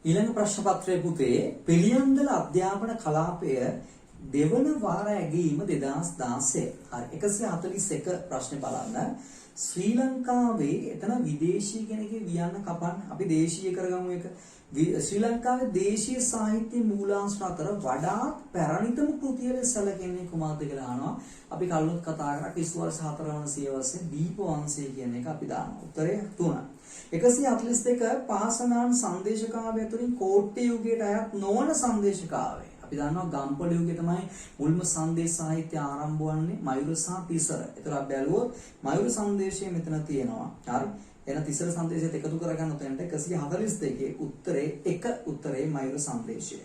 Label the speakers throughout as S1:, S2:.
S1: ඊළඟ ප්‍රශ්න පත්‍රයේ පුතේ පිළියන්දල අධ්‍යාපන කලාපය දෙවන වාර ඇගීම 2016. හරි 141 ප්‍රශ්නේ බලන්න. ශ්‍රී ලංකාවේ එතන විදේශී කෙනෙක්ගේ වියන්න කපන්න අපි දේශීය කරගමු එක. ශ්‍රී ලංකාවේ දේශීය සාහිත්‍ය මූලාශ්‍ර අතර වඩාත් පැරණිතම කෘතිය ලෙස සැලකෙන්නේ කුමක්ද කියලා අහනවා. අපි කලින් කතා කරා ක්‍රිස්තු වර්ෂ 4 වන සියවසේ දීප වංශය කියන එක අපි දානවා. උත්තරය 3. 142 පාසනාන් සංදේශකාවය තුලින් කෝට්ටේ යුගයට අයත් නොවන සංදේශකාවය. අපි දන්නවා ගම්පොළ යුගයේ තමයි මුල්ම සංදේශ සාහිත්‍ය ආරම්භ වන්නේ මයුර සහ තිසර. ඒතර අපි බැලුවොත් මයුර සංදේශය මෙතන තියෙනවා. හරි. එන තිසර සංදේශයත් එකතු කරගන්න උතනට 142 උත්තරේ 1 උත්තරේ මයුර සංදේශය.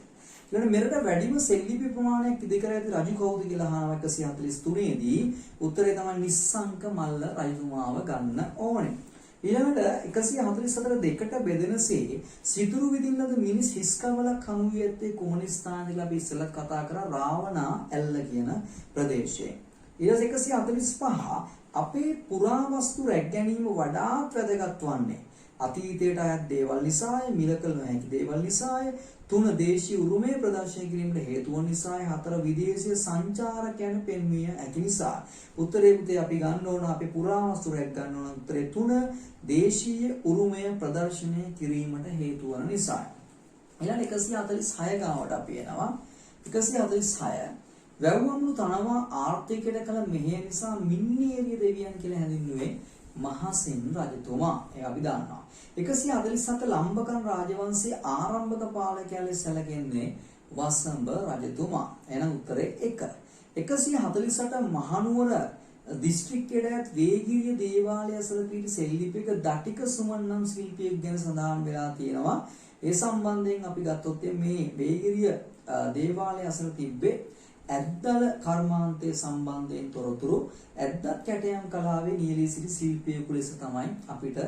S1: ඊළඟ මෙරට වැඩිම සෙල්ලිපි ප්‍රමාණයක් ඉදිකර ඇති රජු කවුද කියලා අහනවා 143 දී උත්තරේ තමයි නිස්සංක මල්ල රජතුමාව ගන්න ඕනේ. ඊළඟට 144 දෙකට බෙදෙනසේ සිතුරු විදින්නද මිනිස් හිස්කවලක් හමු වී ඇත්තේ කුමන ස්ථානද කියලා අපි ඉස්සෙල්ලා කතා කරා රාවණා ඇල්ල කියන ප්‍රදේශයේ. ඊට 145 අපේ පුරාවස්තු රැක් ගැනීම වඩාත් වැදගත් වන්නේ අතීතයට අයත් දේවල් නිසාය, මිලකල නොහැකි දේවල් නිසාය, 3 දේශීය උරුමය ප්‍රදර්ශනය කිරීමට හේතු වන නිසාය, 4 විදේශීය සංචාරකයන් පෙන්විය හැකි නිසා. උත්තරේ පුතේ අපි ගන්න ඕන අපේ පුරාවස්තු රැක් ගන්න ඕන උත්තරේ 3 දේශීය උරුමය ප්‍රදර්ශනය කිරීමට හේතු වන නිසා. ඊළඟ 146 ගාවට අපි එනවා. 146 වැව්වම්ලු තනවා ආර්ථිකයට කල මෙහෙය නිසා මින්නේරිය දෙවියන් කියලා හැඳින්වුවේ මහසෙන් රජතුමා. ඒක අපි දන්නවා. 147 ලම්බකන් රාජවංශයේ ආරම්භක පාලකයා ලෙස සැලකෙන්නේ වසඹ රජතුමා. එහෙනම් උත්තරේ 1. 148 මහනුවර දිස්ත්‍රික්කයේ වේගීය දේවාලය අසල පිහිටි සෙල්ලිපික දටික සුමන් නම් ශිල්පියෙක් ගැන සඳහන් වෙලා තියෙනවා. ඒ සම්බන්ධයෙන් අපි ගත්තොත් මේ වේගීය දේවාලය අසල තිබ්බේ ඇද්දල කර්මාන්තයේ සම්බන්ධයෙන් තොරතුරු ඇද්දත් කැටයම් කලාවේ නියැලී සිටි ශිල්පියෙකු ලෙස තමයි අපිට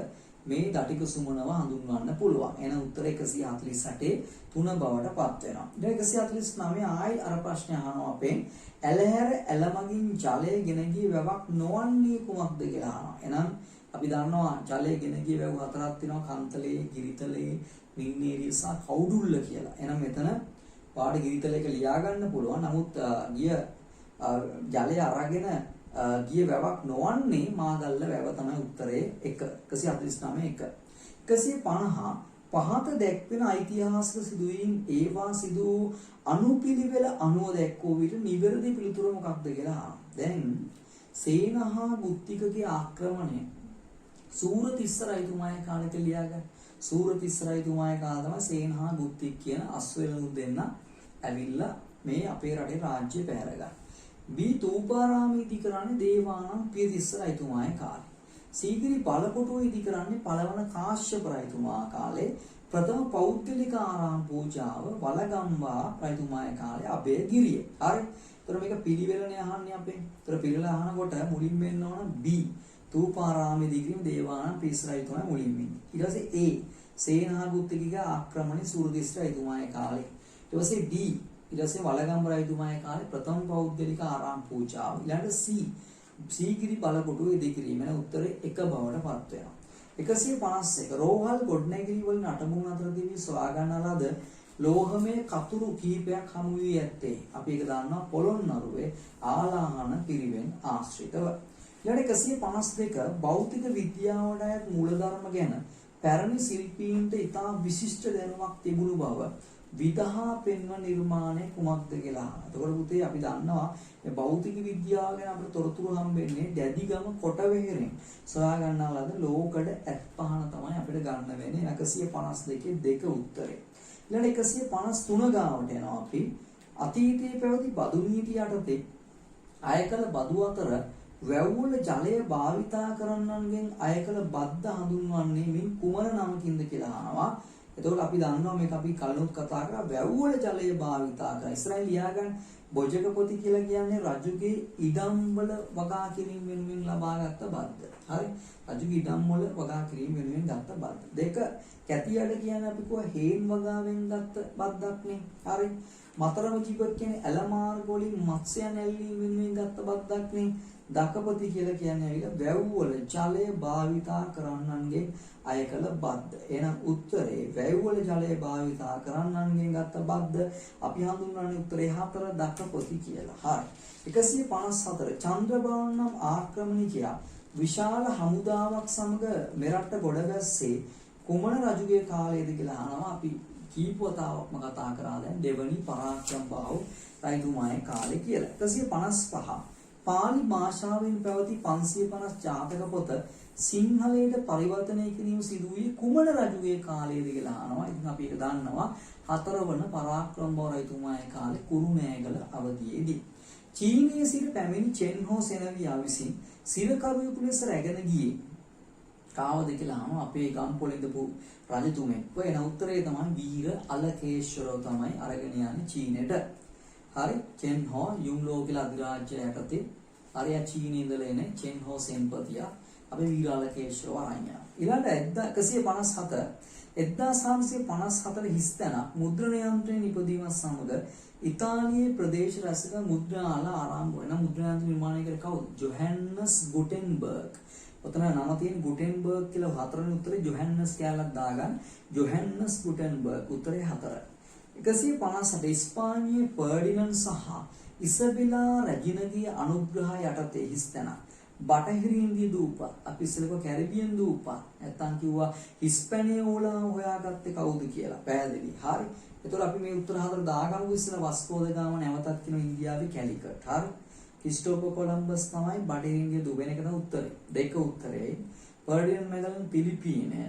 S1: මේ දටික සුමනව හඳුන්වන්න පුළුවන්. එහෙනම් උත්තර 148 3 බවට පත් වෙනවා. ඊට 149 ආයි අර ප්‍රශ්නේ අහනවා අපෙන් ඇලහැර ඇලමගින් ජලය ගෙන ගිය වැවක් නොවන්නේ කුමක්ද කියලා අහනවා. එහෙනම් අපි දන්නවා ජලය ගෙන ගිය වැව් හතරක් තියෙනවා කන්තලේ, ගිරිතලේ, මින්නේරිය සහ කවුඩුල්ල කියලා. එහෙනම් මෙතන පාඩ ගිරිතලයක ලියා ගන්න පුළුවන්. නමුත් ගිය ජලය අරගෙන ගිය වැවක් නොවන්නේ මාගල්ල වැව තමයි උත්තරේ 1. 149 1. 150 පහත දැක්වෙන ඓතිහාසික සිදුවීම් ඒවා සිදු අනුපිළිවෙල අනුව දැක්වූ විට නිවැරදි පිළිතුර මොකක්ද කියලා අහනවා. දැන් සේනහා බුද්ධිකගේ ආක්‍රමණය සූරතිස්ස රජතුමාගේ කාලෙට ලියාගන්න. සූරතිස්ස රජතුමාගේ කාලේ තමයි සේනහා බුද්ධික කියන අස්වැලුන් දෙන්න ඇවිල්ලා මේ අපේ රටේ රාජ්‍ය පැහැරගන්න. බී තූපාරාම ඉදි කරන්නේ දේවානම් පියතිස්ස රජතුමාගේ කාලේ. සීගිරි බලකොටුව ඉදි කරන්නේ පළවන කාශ්‍යප රජතුමා කාලේ. ප්‍රථම පෞද්ගලික ආරාම පූජාව වලගම්බා රජතුමාගේ කාලේ අබේගිරිය. හරි. ඒතර මේක පිළිවෙලනේ අහන්නේ අපේ. ඒතර පිළිවෙල අහනකොට මුලින්ම එන්න ඕන බී තූපාරාම ඉදි කිරීම දේවානම් පියතිස්ස රජතුමා මුලින්ම. ඊට පස්සේ ඒ සේනාගුත්තිකගේ ආක්‍රමණය සූරතිස්ස රජතුමාගේ කාලේ. ඊට පස්සේ D ඊට පස්සේ වලගම්බ රජතුමාගේ කාලේ ප්‍රථම පෞද්ගලික ආරාම පූජාව. ඊළඟට C සීගිරි බලකොටුව ඉදි කිරීම. එන උත්තරේ 1 බවට පත් වෙනවා. 151 රෝහල් ගොඩනැගිලි වලින් අටමුන් අතරදී සොයා ගන්නා ලද ලෝහමය කතුරු කීපයක් හමු වී ඇත්තේ. අපි ඒක දන්නවා පොළොන්නරුවේ ආලාහන පිරිවෙන් ආශ්‍රිතව. ඊළඟට 152 භෞතික විද්‍යාවට අයත් මූලධර්ම ගැන පැරණි ශිල්පීන්ට ඉතා විශිෂ්ට දැනුමක් තිබුණු බව විදහා පෙන්වන නිර්මාණය කුමක්ද කියලා අහනවා. එතකොට පුතේ අපි දන්නවා මේ භෞතික විද්‍යාව ගැන අපිට තොරතුරු හම්බෙන්නේ දැඩිගම කොටවෙහෙරෙන් සොයා ගන්නා ලද ලෝකඩ ඇත්පහන තමයි අපිට ගන්න වෙන්නේ 152 2 උත්තරේ. ඊළඟ 153 ගාවට යනවා අපි අතීතයේ පැවති බදු නීති යටතේ අයකල බදු අතර වැව්වල ජලය භාවිතා කරන්නන්ගෙන් අයකල බද්ද හඳුන්වන්නේ මින් කුමන නමකින්ද කියලා අහනවා. එතකොට අපි දන්නවා මේක අපි කලිනුත් කතා කරා වැව්වල ජලය භාවිතා කරා. ඉස්සරහින් ලියාගන්න බොජකපොති කියලා කියන්නේ රජුගේ ඉඩම් වල වගා කිරීම වෙනුවෙන් ලබාගත් බද්ද. හරි. රජුගේ ඉඩම් වල වගා කිරීම වෙනුවෙන් ගත්ත බද්ද. 2 කැතියඩ කියන්නේ අපි කොහ හේන් වගාවෙන් ගත්ත බද්දක් නේ. හරි. මතරම ජීවත් කියන්නේ ඇල මාර්ග වලින් මත්ස්‍යයන් ඇල්ලීම වෙනුවෙන් ගත්ත බද්දක් නේ. දකපති කියලා කියන්නේ ඇවිල්ලා වැව් වල ජලය භාවිතා කරන්නන්ගේ අය කළ බද්ද. එහෙනම් උත්තරේ වැව් වල ජලය භාවිතා කරන්නන්ගෙන් ගත්ත බද්ද අපි හඳුන්වන්නේ උත්තරේ 4 දකපති කියලා. හරි. 154 චන්ද්‍රබාහු නම් ආක්‍රමණිකයා විශාල හමුදාවක් සමග මෙරට ගොඩගැස්සේ කුමන රජුගේ කාලයේද කියලා අහනවා. අපි කීප වතාවක්ම කතා කරා දැන් දෙවනි පරාක්‍රම බාහු රජතුමාගේ කාලේ කියලා. 155 පාලි භාෂාවෙන් පැවති 550 ජාතක පොත සිංහලයට පරිවර්තනය කිරීම සිදු වූයේ කුමන රජුගේ කාලයේද කියලා අහනවා. ඉතින් අපි ඒක දන්නවා 4 වන පරාක්‍රම බාහු රජතුමාගේ කාලේ කුරුණෑගල අවධියේදී. චීනයේ සිට පැමිණි චෙන් හෝ සෙනවියා විසින් සිරකරුවෙකු ලෙස රැගෙන ගියේ කාවද කියලා අහනවා. අපේ ගම්පොළ ඉඳපු රජතුමෙක්. වෙන උත්තරේ තමයි වීර අලකේශ්වරව තමයි අරගෙන යන්නේ චීනෙට. හරි. චෙන් හෝ යුන්ලෝ කියලා අධිරාජ්‍ය යටතේ අරයා චීනයේ ඉඳලා එන චෙන් හෝ සෙන්පතියා අපේ වීර අලකේශ්වරව අරන් යනවා. ඊළඟට 1954 හිස්තැන මුද්‍රණ යන්ත්‍රයේ නිපදීම සමග ඉතාලියේ ප්‍රදේශ රැසක මුද්‍රණාල ආරම්භ වෙන මුද්‍රණ යන්ත්‍ර නිර්මාණය කළ කවුද? ජොහන්ස් ගුටෙන්බර්ග්. ඔතන නම තියෙන ගුටෙන්බර්ග් කියලා හතරවෙනි උත්තරේ ජොහන්ස් කියලා දාගන්න. ජොහන්ස් ගුටෙන්බර්ග් උත්තරේ 4. 158 ඉස්පානියේ ෆර්ඩිනන්ඩ් සහ ඉසබෙලා රැජිනගේ අනුග්‍රහ යටතේ හිස්තැන බටහිර ඉන්දිය දූපත් අපි ඉස්සෙල්ලා කැරිබියන් දූපත් නැත්තම් කිව්වා හිස්පැනියෝලා හොයාගත්තේ කවුද කියලා පැහැදිලි. හරි. එතකොට අපි මේ උත්තර 4 දාගමු. ඉස්සෙල්ලා වස්කෝ ද ගාම නැවතත් කියන ඉන්දියාවේ කැලිකට්. හරි. ක්‍රිස්ටෝෆර් කොලම්බස් තමයි බටහිර ඉන්දිය දූප වෙන එක තමයි උත්තරේ. දෙක උත්තරේ. ෆර්ඩිනන්ඩ් මැගලන් පිලිපීනය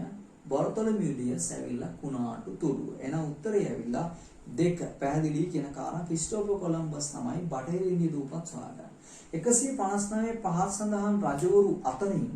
S1: බර්තොලමියු ඩියස් ඇවිල්ලා කුණාටු තුඩුව. එහෙනම් උත්තරේ ඇවිල්ලා 2 පැහැදිලි කියන කාරණා ක්‍රිස්ටෝෆර් කොලම්බස් තමයි බටහිර ඉන්දිය දූපත් සොයාගන්නේ. 159 පහත් සඳහන් රජවරු අතරින්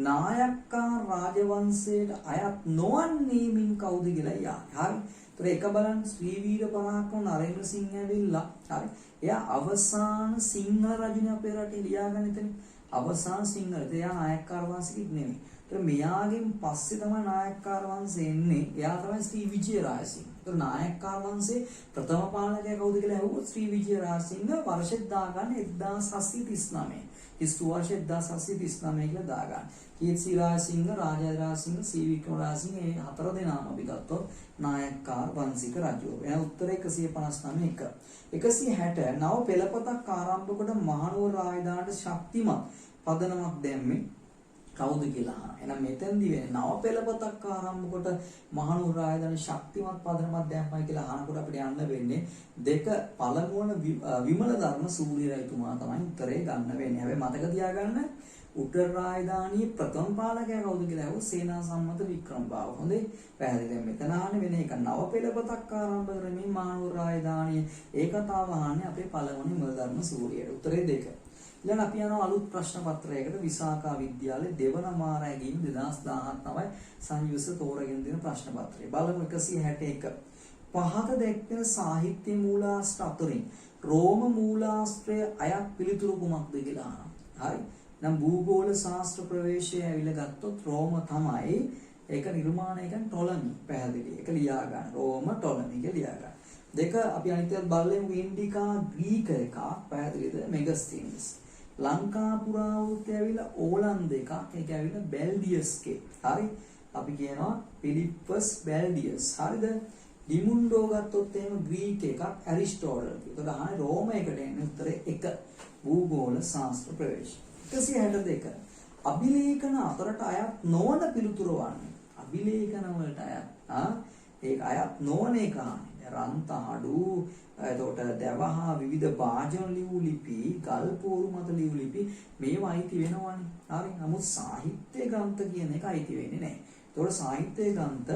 S1: නායක්කා රාජවංශයට අයත් නොවන්නේ මින් කවුද කියලා යන්නේ. හරි. ඒතර එක බලන්න ශ්‍රී වීර පරාක්‍රම නරේන්ද්‍ර සිංහ ඇවිල්ලා. හරි. එයා අවසාන සිංහල රජුනේ අපේ රටේ ලියාගන්න එතන. අවසාන සිංහල. එයා නායක්කාර වංශිකෙක් නෙමෙයි. ඒතර මෙයාගෙන් පස්සේ තමයි නායක්කාර වංශය එන්නේ. එයා තමයි ශ්‍රී විජය රාජසිංහ. ඒතර නායක්කාර වංශයේ ප්‍රථම පාලකයා කවුද කියලා අහුවොත් ශ්‍රී විජය රාජසිංහ වර්ෂෙත් දාගන්න 1739. ඉස්තු වර්ෂ 1739 කියලා දාගන්න. කීර්ති රාජසිංහ, රාජාධි රාජසිංහ, සී වික්‍රම රාජසිංහ මේ 4 දෙනාම අපි ගත්තොත් නායක්කාර වංශික රජවරු. එහෙනම් උත්තරේ 159 160 නව පෙළපතක් ආරම්භ කොට මහනුවර රාජධානියට ශක්තිමත් පදනමක් දැම්මේ කවුද කියලා අහනවා. එහෙනම් මෙතෙන්දී වෙන්නේ නව පෙළපතක් ආරම්භ කොට මහනුවර රාජධානියට ශක්තිමත් පදනමක් දැම්මයි කියලා අහනකොට අපිට යන්න වෙන්නේ 2 පළමුවන විමල ධර්ම සූරිය රජතුමා තමයි උත්තරේ ගන්න වෙන්නේ. හැබැයි මතක තියාගන්න උත්තර රාජධානියේ ප්‍රථම පාලකයා කවුද කියලා අහුවොත් සේනා සම්මත වික්‍රමබාහු. හොඳේ. පැහැදිලි. දැන් මෙතන අහන්නේ වෙන එක නව පෙළපතක් ආරම්භ කරමින් මහනුවර රාජධානියේ ඒ කතාව අහන්නේ අපේ පළමුවන විමල ධර්ම සූරියට. උත්තරේ 2. ඊළඟ අපි යනවා අලුත් ප්‍රශ්න පත්‍රයකට විසාකා විද්‍යාලයේ දෙවන මාර ඇගීම් 2017 තමයි සංයුස තෝරගෙන දෙන ප්‍රශ්න පත්‍රය. බලමු 161. පහත දැක්වෙන සාහිත්‍ය මූලාශ්‍ර අතරින් රෝම මූලාශ්‍රය අයත් පිළිතුරු කුමක්ද කියලා අහනවා. හරි. නම් භූගෝල ශාස්ත්‍ර ප්‍රවේශය ඇවිල්ලා ගත්තොත් රෝම තමයි. ඒක නිර්මාණය කියන්නේ ටොලමි. පැහැදිලි. ඒක ලියා ගන්න. රෝම ටොලමි කියලා ලියා ගන්න. 2 අපි අනිත් බලමු ඉන්ඩිකා ග්‍රීක එකක්. පැහැදිලිද? මෙගස්තීන්ස්. ලංකා පුරාවෘත්තය ඇවිල්ලා ඕලන්ද එකක්. ඒක ඇවිල්ලා බෙල්ඩියස්ගේ. හරි. අපි කියනවා පිලිප්පස් බෙල්ඩියස්. හරිද? ඩිමුන්ඩෝ ගත්තොත් එහෙම ග්‍රීක එකක් ඇරිස්ටෝටල්. ඒකට අහන්නේ රෝම එකට එන්නේ උත්තරේ 1. භූගෝල ශාස්ත්‍ර ප්‍රවේශය. 162. අභිලේඛන අතරට අයත් නොවන පිළිතුර වන්නේ. අභිලේඛන වලට අයත් ඒක අයත් නොවන එක අහන්නේ. රන්තාඩු, එතකොට දැවහා විවිධ වාජන ලියු ලිපි, ගල්පෝරු මත ලියු ලිපි මේවා අයිති වෙනවනේ. හරි. නමුත් සාහිත්‍ය ග්‍රන්ථ කියන එක අයිති වෙන්නේ නැහැ. ඒතකොට සාහිත්‍ය ග්‍රන්ථ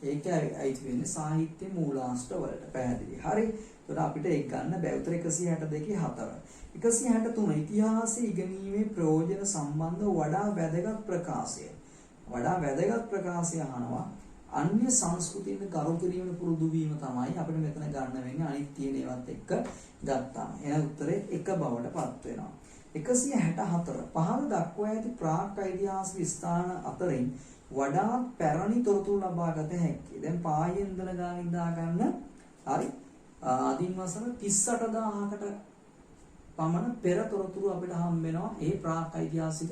S1: ඒක අයිති වෙන්නේ සාහිත්‍ය මූලාශ්‍ර වලට. පැහැදිලි. හරි. ඒතකොට අපිට ඒක ගන්න බෑ. උත්තර 162 4. 163 ඉතිහාසයේ ඉගෙනීමේ ප්‍රයෝජන සම්බන්ධ වඩා වැදගත් ප්‍රකාශය. වඩා වැදගත් ප්‍රකාශය අහනවා. අන්‍ය සංස්කෘතියෙන් ගරු කිරීම පුරුදු වීම තමයි අපිට මෙතන ගන්න වෙන්නේ. අනිත් තියෙන ඒවත් එක්ක ගත්තාම. එහෙනම් උත්තරේ 1 බවට පත් වෙනවා. 164 පහළ දක්වා ඇති ප්‍රාග් ඓතිහාසික ස්ථාන අතරින් වඩාත් පැරණි තොරතුරු ලබා ගත හැකියි. දැන් පායෙන් ඉඳලා ගාන ඉඳා ගන්න. හරි. ආදීන් වසර 38000කට පමණ පෙර තොරතුරු අපිට හම්බ වෙනවා. ඒ ප්‍රාක් ඓතිහාසික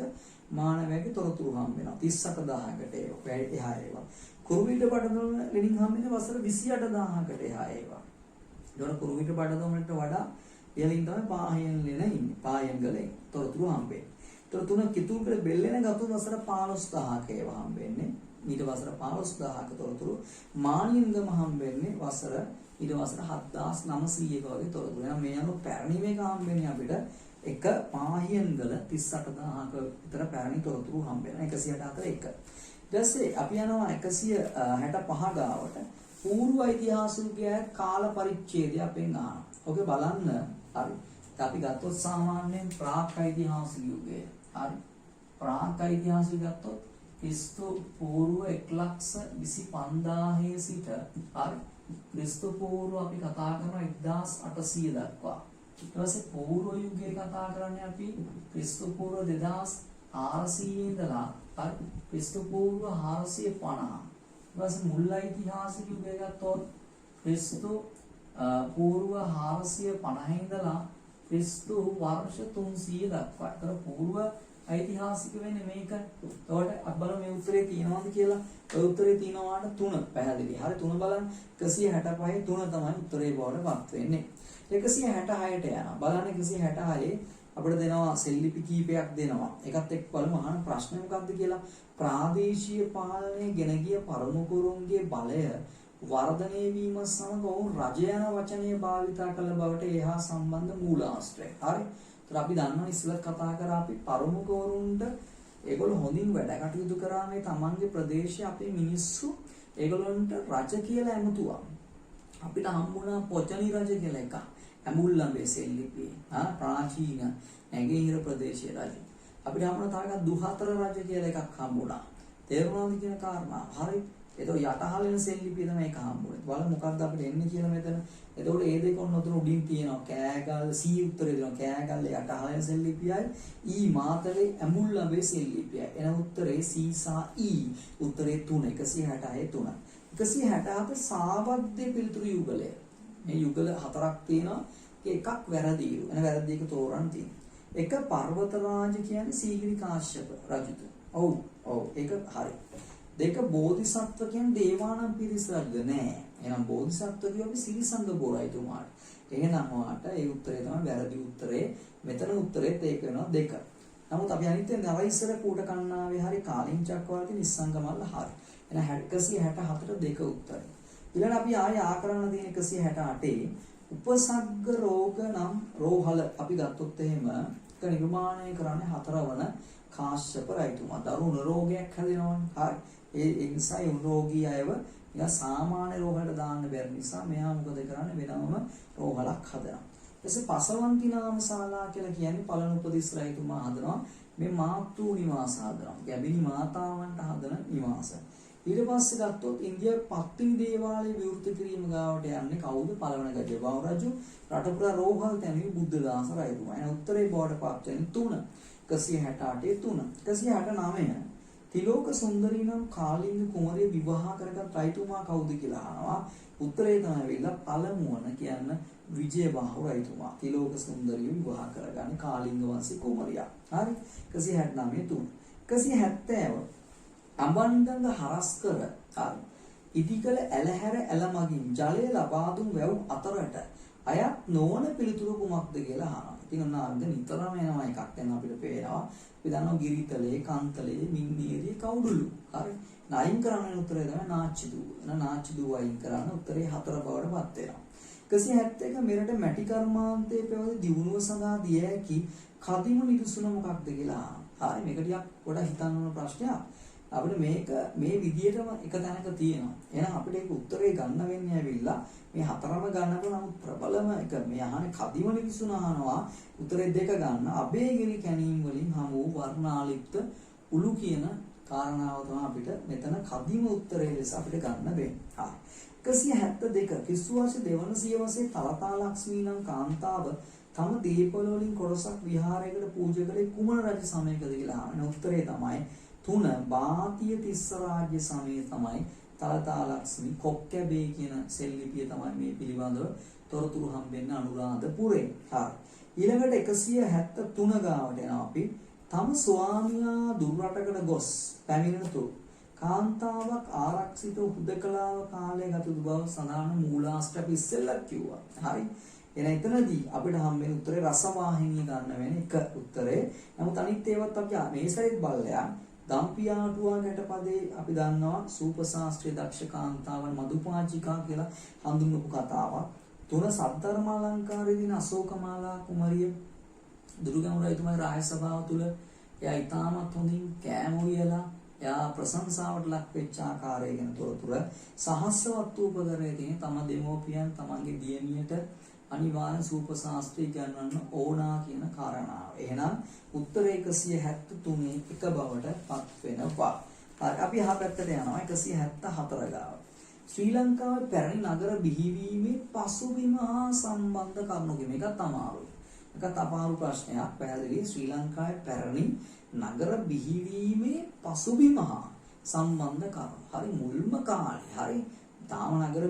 S1: මානවයාගේ තොරතුරු හම්බ වෙනවා. 38000කට එහා ඒවා. කුරුවිට බඩදොම වලින් හම්බ වෙන වසර 28000කට එහා ඒවා. ඒතකොට කුරුවිට බඩදොම වලට වඩා ඉහළින් තමයි පාහියන් ලෙන ඉන්නේ. පාහියන් ගලේ තොරතුරු හම්බ වෙන්නේ. ඒතකොට තුන කිතුල්කල බෙල්ලෙන ගතු වසර 15000ක ඒවා හම්බ වෙන්නේ. ඊට වසර 15000ක තොරතුරු මානියන්ගම හම්බ වෙන්නේ වසර ඊට වසර 7900ක වගේ තොරතුරු. එහෙනම් මේ අනුව පැරණි මේක හම්බ වෙන්නේ අපිට එක පාහියන්ගල 38000ක විතර පැරණි තොරතුරු හම්බ වෙනවා. 164 එක. ඊට පස්සේ අපි යනවා 165 ගාවට පූර්ව ඓතිහාසිකයේ කාල පරිච්ඡේදය අපෙන් අහනවා. ඔක බලන්න හරි. අපි ගත්තොත් සාමාන්‍යයෙන් ප්‍රාක් ඓතිහාසික යුගය. හරි. ප්‍රාක් ඓතිහාසික ගත්තොත් ක්‍රිස්තු පූර්ව 1,25,000 සිට හරි ක්‍රිස්තු පූර්ව අපි කතා කරන 1800 දක්වා. ඊට පස්සේ පූර්ව යුගයේ කතා කරන්නේ අපි ක්‍රිස්තු පූර්ව 2400 ඉඳලා හරි ක්‍රිස්තු පූර්ව 450. ඊට පස්සේ මුල් ඓතිහාසික යුගය ගත්තොත් ක්‍රිස්තු පූර්ව 450 ඉඳලා ක්‍රිස්තු වර්ෂ 300 දක්වා. ඒතර පූර්ව ඓතිහාසික වෙන්නේ මේක. එතකොට අපි බලමු මේ උත්තරේ තියෙනවද කියලා. ඔය උත්තරේ තියෙනවාට 3 පැහැදිලි. හරි 3 බලන්න 165 3 තමයි උත්තරේ බවටපත් වෙන්නේ. 166ට යනවා. බලන්න 166 අපිට දෙනවා සෙල්ලිපි කීපයක් දෙනවා. ඒකත් එක්ක බලමු අහන ප්‍රශ්නේ මොකක්ද කියලා. ප්‍රාදේශීය පාලනයේ ගෙන ගිය පරමකුරුන්ගේ බලය වර්ධනය වීම සමග ඔවුන් රජ යන වචනය භාවිතා කළ බවට එහා සම්බන්ධ මූලාශ්‍රය. හරි. ඒත් අපි දන්නවා ඉස්සෙල්ලා කතා කරා අපි පරමකුරුන්ට ඒගොල්ලෝ හොඳින් වැඩ කටයුතු කරා මේ තමන්ගේ ප්‍රදේශයේ අපේ මිනිස්සු ඒගොල්ලන්ට රජ කියලා ඇමතුවා. අපිට හම්බුණා පොචනි රජ කියලා එකක්. ඇඹුල්ලඹේ සෙල්ලිපියේ ප්‍රාචීන නැගෙනහිර ප්‍රදේශයේ රජ. අපිට හම්බුණා තව එකක් දුහතර රජ කියලා එකක් හම්බුණා. තේරුණාද කියන කාරණා? හරි. එතකොට යටහලෙන සෙල්ලිපිය තමයි ඒක හම්බුනේ. බලමු මොකක්ද අපිට එන්නේ කියලා මෙතන. එතකොට ඒ දෙක ඔන්න උතන උඩින් තියෙනවා. කෑගල් C උත්තරේ දෙනවා. කෑගල් යටහලෙන සෙල්ලිපියයි E මාතලේ ඇඹුල්ලඹේ සෙල්ලිපියයි. එන උත්තරේ C සහ E. උත්තරේ 3 166 3. 167 සාවද්‍ය පිළිතුරු යුගලය. මේ යුගල 4ක් තියෙනවා. එකක් වැරදිලු. එන වැරදි එක තෝරන්න තියෙනවා. එක පර්වත රාජ කියන්නේ සීගිරි කාශ්‍යප රජුද? ඔව්. ඒක හරි. දෙක බෝධිසත්ව කියන්නේ දේවානම් පිරිස රජුද? නෑ. එහෙනම් බෝධිසත්ව කියවි සිරිසංග බෝරයිතුමාට. එහෙනම් ඔයාට ඒ උත්තරේ තමයි වැරදි උත්තරේ. මෙතන උත්තරෙත් ඒක වෙනවා 2. නමුත් අපි අනිත් අර ඉස්සර කූට කන්නාවේ හරි කාලින් චක්‍රවර්ති නිස්සංගමල්ල හරි. එහෙනම් 164ට 2 උත්තරේ. ඊළඟ අපි ආයෙ ආකරන්න තියෙන 168 උපසග්ග රෝග නම් රෝහල අපි ගත්තොත් එහෙම ඒක නිර්මාණය කරන්නේ 4 වන කාශ්‍යප රජතුමා. දරුණු රෝගයක් හැදෙනවනේ. හරි. ඒ නිසා ඒ රෝගී අයව නිකන් සාමාන්‍ය රෝහලට දාන්න බැරි නිසා මෙයා මොකද කරන්නේ වෙනම රෝහලක් හදනවා. ඊටසේ පසවන්ති නාම ශාලා කියලා කියන්නේ පළමු උපදිස් රජතුමා හදනවා. මේ මාතෘ නිවාස හදනවා. ගැබිනි මාතාවන්ට හදන නිවාස. ඊට පස්සේ ගත්තොත් ඉන්දියාවේ පත්තිනි දේවාලය විවෘත කිරීම ගාවට යන්නේ කවුද? පළවන ගජබව රජු. රටපුරා රෝහල් තැනවි බුද්ධදාස රජතුමා. එන උත්තරේ බවට පත් වෙන 3 168 3 169 තිලෝක සුන්දරී නම් කාලිංග කුමරිය විවාහ කරගත් රජතුමා කවුද කියලා අහනවා. උත්තරේ තමයි වෙලා පළමුවන කියන්න විජයබාහු රජතුමා. තිලෝක සුන්දරිය විවාහ කරගන්නේ කාලිංග වංශී කුමරියා. හරි. 169 3 170 අඹන්ගඟ හරස්කර හරි. ඉදිකල ඇලහැර ඇලමගින් ජලය ලබා දුන් වැව් අතරට අයත් නොවන පිළිතුරු කුමක්ද කියලා අහනවා. ඉතින් ඔන්න අර්ග නිතරම එනවා එකක් දැන් අපිට පේනවා. අපි දන්නවා ගිරිතලේ, කන්තලේ, මින්නේරිය, කවුඩුළු. හරි. නයින් කරන්න උත්තරේ තමයි නාච්චි දුව. නාච්චි දුව අයින් කරන්න උත්තරේ 4 බවටපත් වෙනවා. 171 මෙරට මැටි කර්මාන්තයේ පැවති දියුණුව සඳහා දිය හැකි කදිම නිදසුන මොකක්ද කියලා අහනවා. හරි මේක ටිකක් පොඩ්ඩක් හිතන්න ඕන ප්‍රශ්නයක්. අපිට මේක මේ විදියටම එක තැනක තියෙනවා. එහෙනම් අපිට ඒක උත්තරේ ගන්න වෙන්නේ ඇවිල්ලා මේ 4ම ගන්නකොට නමුත් ප්‍රබලම එක මේ අහන්නේ කදිම නිවිසුන අහනවා. උත්තරේ 2 ගන්න. අබේගිරි කැණීම් වලින් හමු වූ වර්ණාලිප්ත උළු කියන කාරණාව තමයි අපිට මෙතන කදිම උත්තරේ ලෙස අපිට ගන්න වෙන්නේ. හරි. 172 කිස්සුවාස දෙවන සියවසේ තලතා ලක්ෂ්මී නම් කාන්තාව තම දීපවල වලින් කොටසක් විහාරයකට පූජා කළේ කුමන රජ සමයකද කියලා අහන උත්තරේ තමයි 3 බාතිය තිස්ස රාජ්‍ය සමයේ තමයි තලතා ලක්ෂ්මී කොක්කැබේ කියන සෙල්ලිපිය තමයි මේ පිළිබඳව තොරතුරු හම්බෙන්න අනුරාධපුරේ. හරි. ඊළඟට 173 ගාවට එනවා අපි. තම ස්වාමියා දුරරටකට ගොස් පැමිණෙනතු කාන්තාවක් ආරක්ෂිත හුදකලාව කාලය ගත යුතු බව සඳහන් මූලාශ්‍ර අපි ඉස්සෙල්ලා කිව්වා. හරි. එහෙනම් එතනදී අපිට හම්බෙන උත්තරේ රසවාහිනිය ගන්න වෙන එක උත්තරේ. නමුත් අනිත් ඒවත් අපි මේ සයිඩ් බලලා දම්පියාටුවා ගැටපදේ අපි දන්නවා සූපශාස්ත්‍රීය දක්ෂ කාන්තාවන් මදුපාචිකා කියලා හඳුන්වපු කතාවක්. 3 සද්ධර්මාලංකාරයේදී අශෝකමාලා කුමරිය දුර්ගම රජතුමාගේ රාජ සභාව තුල එයා ඉතාමත් හොඳින් කෑම උයලා එයා ප්‍රශංසාවට ලක් වෙච්ච ආකාරය ගැන තොරතුරු සහස්‍රවත් උපකරණයේ තියෙන තම දෙමෝපියන් තමන්ගේ දියණියට අනිවාර්ය සූපශාස්ත්‍රය ගන්නන්න ඕනා කියන කාරණාව. එහෙනම් උත්තරේ 173 එක බවට පත් වෙනවා. හරි අපි අහ පැත්තට යනවා 174 ගාව. ශ්‍රී ලංකාවේ පැරණි නගර බිහිවීමේ පසුබිම හා සම්බන්ධ කරුණු කිම එකක් අමාරුයි. එකත් අමාරු ප්‍රශ්නයක්. පැහැදිලි ශ්‍රී ලංකාවේ පැරණි නගර බිහිවීමේ පසුබිම හා සම්බන්ධ කරුණු. හරි මුල්ම කාලේ හරි තාම නගර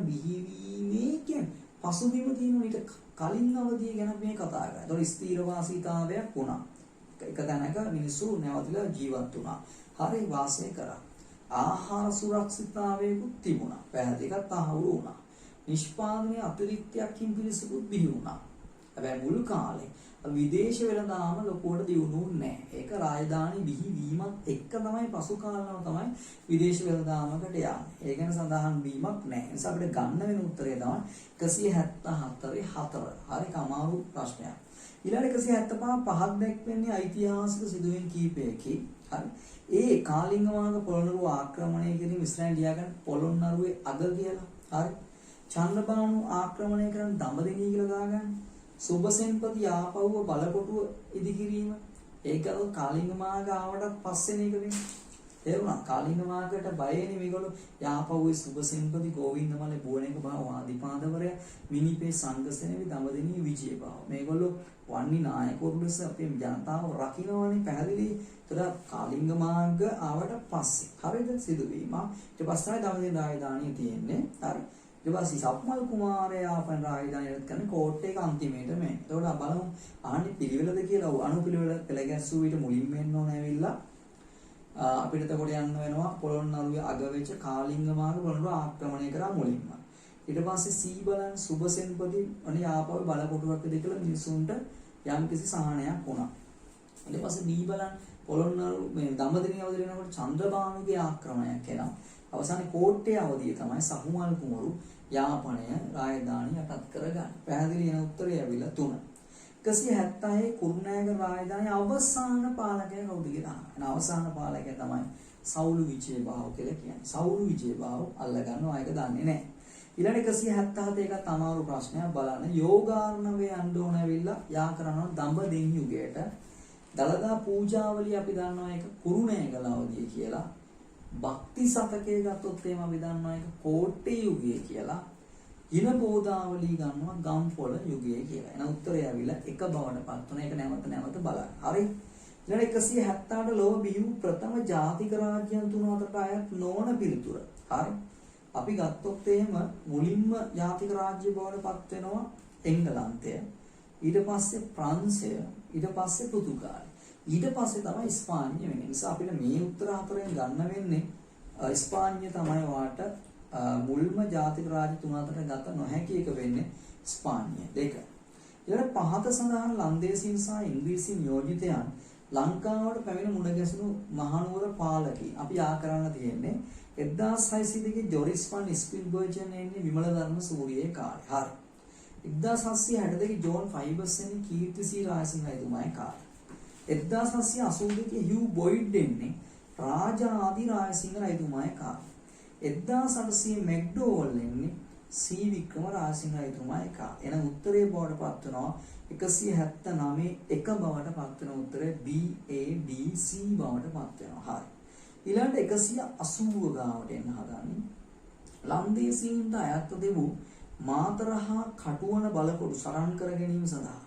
S1: බිහිවීමේ කියන්නේ පසුබිම තියෙන ඊට කලින් අවධිය ගැන මේ කතා කරා. ඒතකොට ස්ථීර වාසීතාවයක් වුණා. එක තැනක මිනිස්සු නැවතිලා ජීවත් වුණා. හරි වාසය කරා. ආහාර සුරක්ෂිතතාවයකුත් තිබුණා. පැහැදිලි එකක් තහවුරු වුණා. නිෂ්පාදනයේ අතිරික්තයක්කින් පිළිසකුත් බිහි වුණා. හැබැයි මුල් කාලේ විදේශ වෙළඳාම ලොකුවට දියුණුුනේ නැහැ. ඒක රාජධානි බිහිවීමත් එක්ක තමයි පසු කාලවල තමයි විදේශ වෙළඳාමකට යන්නේ. ඒ ගැන සඳහන් වීමක් නැහැ. ඒ නිසා අපිට ගන්න වෙන උත්තරය තමයි 174 4. හරි අමාරු ප්‍රශ්නයක්. ඊළඟ 175 පහක් දැක්වෙන්නේ ඓතිහාසික සිදුවීම් කීපයකි. හරි. ඒ කාලිංග මාර්ග පොළොන්නරුව ආක්‍රමණය කිරීම ඉස්රායල් ලියාගන්න පොළොන්නරුවේ අග කියලා. හරි. චන්ද්‍රබානු ආක්‍රමණය කරන දඹදෙණිය කියලා දාගන්න. සුබසෙන්පති ආපහුව බලකොටුව ඉදිකිරීම ඒක කාලිංග මාර්ග ආවටත් පස්සේනේ ඒක වෙන්නේ. තේරුණා? කාලිංග මාර්ගයට බයනේ මේගොල්ලෝ. යාපහුවේ සුබසෙන්පති ගෝවින්දමල්ලේ බුවණේක බා වාදිපාදවරය මිනිපේ සංඝසේනවි දඹදෙණිය විජේබාව. මේගොල්ලෝ වන්නි නායකවරු ලෙස අපේ ජනතාව රකින්නවනේ පැහැදිලි. ඒතර කාලිංග මාර්ග ආවට පස්සේ හරිද සිදුවීම. ඊට පස්සේ දඹදෙණි රාජධානිය තියෙන්නේ. හරි. ඊට පස්සේ සප්මල් කුමාරයා අපෙන් රාජධානියට කරන කෝට් එක අන්තිමේට මේ. ඒතකොට බලමු ආන්නේ පිළිවෙලද කියලා අනුපිළිවෙල පෙළ ගැස්සූ විට මුලින්ම එන්න ඕන ඇවිල්ලා අපිට එතකොට යන්න වෙනවා පොළොන්නරුවේ අග වෙච්ච කාලිංග මාර්ග පොළොන්නරුව ආක්‍රමණය කරා මුලින්ම. ඊට පස්සේ සීබලන් සුබසෙන්පති අනේ ආපහු බලකොටුවක් දෙකලා මිනිසුන්ට යම්කිසි සහනයක් වුණා. ඊට පස්සේ දීබලන් පොළොන්නරු මේ දඹදෙණිය අවදි වෙනකොට චන්ද්‍රබානුගේ ආක්‍රමණයක් එනවා. අවසානයේ කෝට්ටේ අවදිය තමයි සහුමල් කුමරු යාපනය රාජධානිය යටත් කරගන්න. පැහැදිලි වෙන උත්තරය ඇවිල්ලා 3. 176 කුරුණෑගල රාජධානිය අවසාන පාලකයා කවුද කියලා අහනවා. අවසාන පාලකයා තමයි සවුලු විජේබාහු කියලා කියන්නේ. සවුලු විජේබාහු අල්ල ගන්නවා ඒක දන්නේ නැහැ. ඊළඟ 177 එකත් අමාරු ප්‍රශ්නයක් බලන්න. යෝගාර්ණවයේ යන්න ඕන ඇවිල්ලා යා කරනවා දඹදෙණි යුගයට. දලදා පූජාවලිය අපි දන්නවා ඒක කුරුණෑගල අවදිය කියලා. භක්ති සතකයේ ගත්තොත් එහෙම අපි දන්නවා ඒක කෝට්ටේ යුගය කියලා. හින බෝධාවලී ගන්නවා ගම්පොළ යුගය කියලා. එන උත්තරය ඇවිල්ලා එක බවට පත් වෙන එක නැවත බලන්න. හරි. ඊළඟ 178 ලෝව බිහිවූ ප්‍රථම ජාතික රාජ්‍යයන් තුන අතරට අයත් නොවන පිළිතුර. හරි. අපි ගත්තොත් එහෙම මුලින්ම ජාතික රාජ්‍ය බවට පත් වෙනවා එංගලන්තය. ඊට පස්සේ ප්‍රංශය, ඊට පස්සේ පෘතුගාලය. ඊට පස්සේ තමයි ස්පාඤ්ඤය වෙන්නේ. නිසා අපිට මේ උත්තර හතරෙන් ගන්න වෙන්නේ ස්පාඤ්ඤය තමයි වාට මුල්ම ජාතික රාජ්‍ය තුන අතර ගත නොහැකි එක වෙන්නේ ස්පාඤ්ඤය. 2. ඊළඟ පහත සඳහන් ලන්දේසීන් සහ ඉංග්‍රීසි නියෝජිතයන් ලංකාවට පැමිණ මුණ ගැසුණු මහනුවර පාලකී. අපි ආ කරන්න තියෙන්නේ 1602 ජොරිස් ෆන් ස්පිල්බර්ජන් එන්නේ විමල ධර්ම සූරියේ කාලේ. හරි. 1762 ජෝන් ෆයිබර්සන් කීර්තිසී රාජසිංහ රජතුමාගේ කාලේ. 1782 හියු බොයිඩ් එන්නේ රාජාදි රාජසිංහ රජතුමාගේ කාලේ. 1800 මැක්ඩෝවල් එන්නේ සී වික්‍රම රාජසිංහ රජතුමාගේ කාලේ. එන උත්තරේ බවට පත් වෙනවා 179 එක බවට පත් වෙන උත්තරේ B A D C බවට පත් වෙනවා. හරි. ඊළඟට 180 ගාවට එන්න හදන්නේ. ලන්දේසීන්ට අයත් දෙවූ මාතරහා කටුවන බලකොටු සරන් කර ගැනීම සඳහා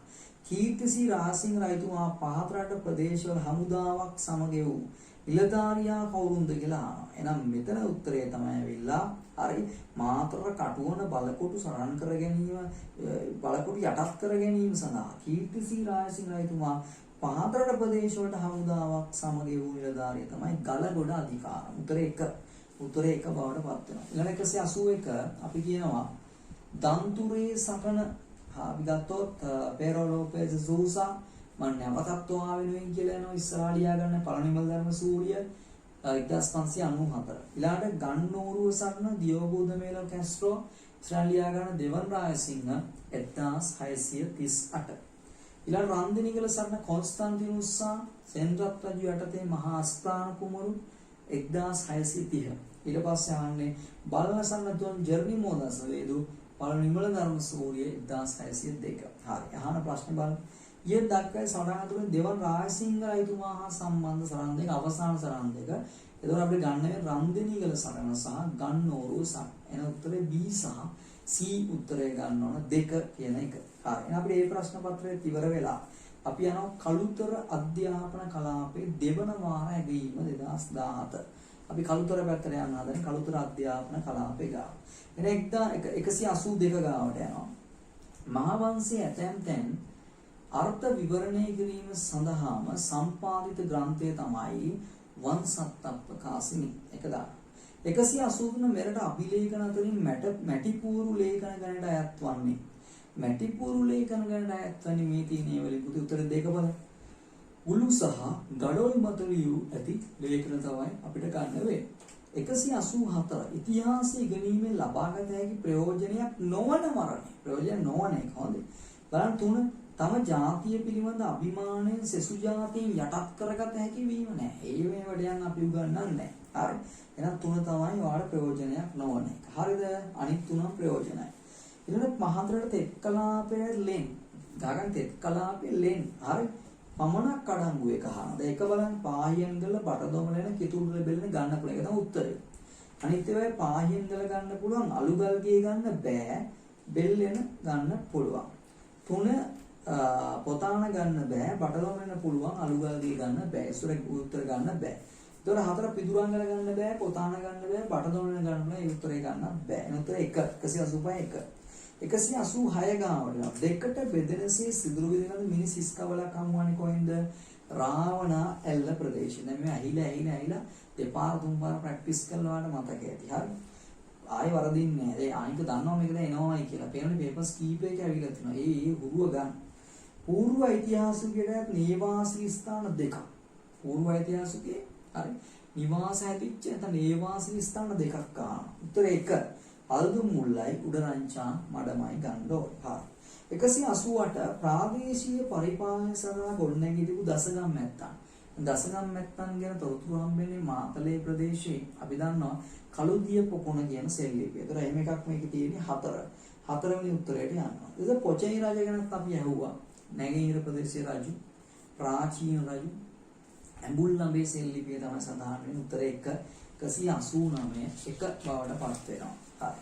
S1: කීර්තිසී රාජසිංහ රජතුමා පහතරට ප්‍රදේශවල හමුදාවක් සමග වූ නිලධාරියා කවුරුන්ද කියලා අහනවා. එහෙනම් මෙතන උත්තරය තමයි ඇවිල්ලා හරි මාතර කටුවන බලකොටු සරන් කර ගැනීම බලකොටු යටත් කර ගැනීම සඳහා කීර්තිසී රාජසිංහ රජතුමා පහතරට ප්‍රදේශ වලට හමුදාවක් සමග වූ නිලධාරිය තමයි ගලගොඩ අධිකාර. උත්තරේ 1 බවට පත් වෙනවා. ඊළඟ 181 අපි කියනවා දන්තුරේ සටන අපි ගත්තොත් පෙරෝ ලෝපෙස් සූසා මම නැවතත් ඔයා වෙනුවෙන් කියලා යනවා ඉස්සරහා ලියා ගන්න පළනිමල් ධර්ම සූරිය 1594. ඊළඟට ගන්නෝරුව සටන දියෝගෝ දමේල කැස්ට්‍රෝ ඉස්සරහා ලියා ගන්න දෙවන් රායසිංහ 1638. ඊළඟ රන්දිනිගල සටන කොන්ස්ටන්ටිනුස්සා සෙන්රත් රජු යටතේ මහා අස්ථාන කුමරු 1630. ඊට පස්සේ ආන්නේ බලන සන්නතුන් ජර්නිමෝ දසවේදු පළනිමල ධර්ම සූරිය 1602. හරි. අහන ප්‍රශ්න බලන්න. ඊයේ දක්වයි සටහන තුලින් දෙවන් රාජසිංහ රජතුමා හා සම්බන්ධ සරන් දෙක අවසාන සරන් දෙක. එතකොට අපිට ගන්න රන්දිනිගල සටන සහ ගන්නෝරුව සටන. එන උත්තරේ B සහ C උත්තරය ගන්න ඕන 2 කියන එක. හරි. එහෙනම් අපිට මේ ප්‍රශ්න පත්‍රය ඉවර වෙලා අපි යනවා කළුතර අධ්‍යාපන කලාපයේ දෙවන වාර ඇගීම 2017. අපි කළුතර පැත්තට යන්න හදන්නේ කළුතර අධ්‍යාපන කලාපේ ගාව. එන 182 ගාවට යනවා. මහාවංශයේ ඇතැම් තැන් අර්ථ විවරණය කිරීම සඳහාම සම්පාදිත ග්‍රන්ථය තමයි වංශත්තප්පකාසිනි. එක දාන. 183 මෙරට අභිලේඛන අතරින් මැටිපූරු ලේඛන ගණනට අයත් වන්නේ. මැටිපූරු ලේඛන ගණනට අයත් වන්නේ මේ තියෙන වලින් උත්තර දෙක බලන්න. උළු සහ ගඩොල් මත ලියූ ඇති ලේඛන තමයි අපිට ගන්න වෙන්නේ. 184 ඉතිහාසය ඉගෙනීමෙන් ලබාගත හැකි ප්‍රයෝජනයක් නොවන මරණය. ප්‍රයෝජන නොවන එක හොඳයි. බලන්න 3 තම ජාතිය පිළිබඳ අභිමානයෙන් සෙසු ජාතීන් යටත් කරගත හැකි වීම නෑ. ඒ මේ වඩයන් අපි උගන්වන්නේ නෑ. හරි. එහෙනම් 3 තමයි වාඩ ප්‍රයෝජනයක් නොවන එක. හරිද? අනිත් 3 ප්‍රයෝජනයි. ඊළඟ මහතරට තෙත් කලාපයේ ලෙන්. ගාගන් තෙත් කලාපයේ ලෙන්. හරි. පමණක් අඩංගු එක අහනවා. දැන් එක බලන්න පාහියන් ගල බටදොමලෙන කිතුල් බෙල්ලෙන ගන්න පුළුවන්. ඒක තමයි උත්තරේ. අනිත් ඒවායි පාහියන් ගල ගන්න පුළුවන්, අලුගල් ගේ ගන්න බෑ. බෙල්ලෙන ගන්න පුළුවන්. 3 පොතාන ගන්න බෑ, බටදොමලෙන පුළුවන්, අලුගල් ගේ ගන්න බෑ. ඒසොර උත්තර ගන්න බෑ. ඒතකොට 4 පිදුරංගල ගන්න බෑ, පොතාන ගන්න බෑ, බටදොමලෙන ගන්න බෑ. ඒ උත්තරේ ගන්න බෑ. ඒ උත්තරේ 1 186 ගාවට දෙකට බෙදෙනසේ සිදුරු විදින මිනිස් හිස්කවලක් හමුවන්නේ කොහෙන්ද? රාවණා ඇල්ල ප්‍රදේශය. දැන් මේ ඇහිලා දෙපාර තුන්පාර ප්‍රැක්ටිස් කළාට මතක ඇති. හරි. ආයෙ වරදින්නේ නැහැ. ඒ ආනික දන්නවා මේක දැන් එනවායි කියලා. පේන්නේ පේපර්ස් කීපයක ඇවිල්ලා තියෙනවා. ඒ හුරුව ගන්න. పూర్ව ඓතිහාසිකයට නේවාසී ස්ථාන දෙකක්. పూర్ව ඓතිහාසිකයේ හරි. නිවාස හැදිච්ච නැත්නම් නේවාසී ස්ථාන දෙකක් ගන්නවා. උත්තර 1 අල්දුම් මුල්ලයි උඩරංචා මඩමයි ගන්න ඕනේ. හරි. 188 ප්‍රාදේශීය පරිපාලන සඳහා ගොඩනැගී තිබු දසගම් මැත්තන්. දසගම් මැත්තන් ගැන තොරතුරු හම්බෙන්නේ මාතලේ ප්‍රදේශයේ. අපි දන්නවා කළුදිය පොකුණ කියන සෙල්ලිපිය. ඒතර එහෙම එකක් මේකේ තියෙන්නේ 4. 4 වෙනි උත්තරයට යනවා. ඒක පොචේ රජ ගැනත් අපි ඇහුවා. නැගෙනහිර ප්‍රදේශයේ රජු, ප්‍රාචීන රජු, ඇඹුල්ලඹේ සෙල්ලිපිය තමයි සඳහන් වෙන්නේ. උත්තර 189 එක බවට පත් වෙනවා. හරි.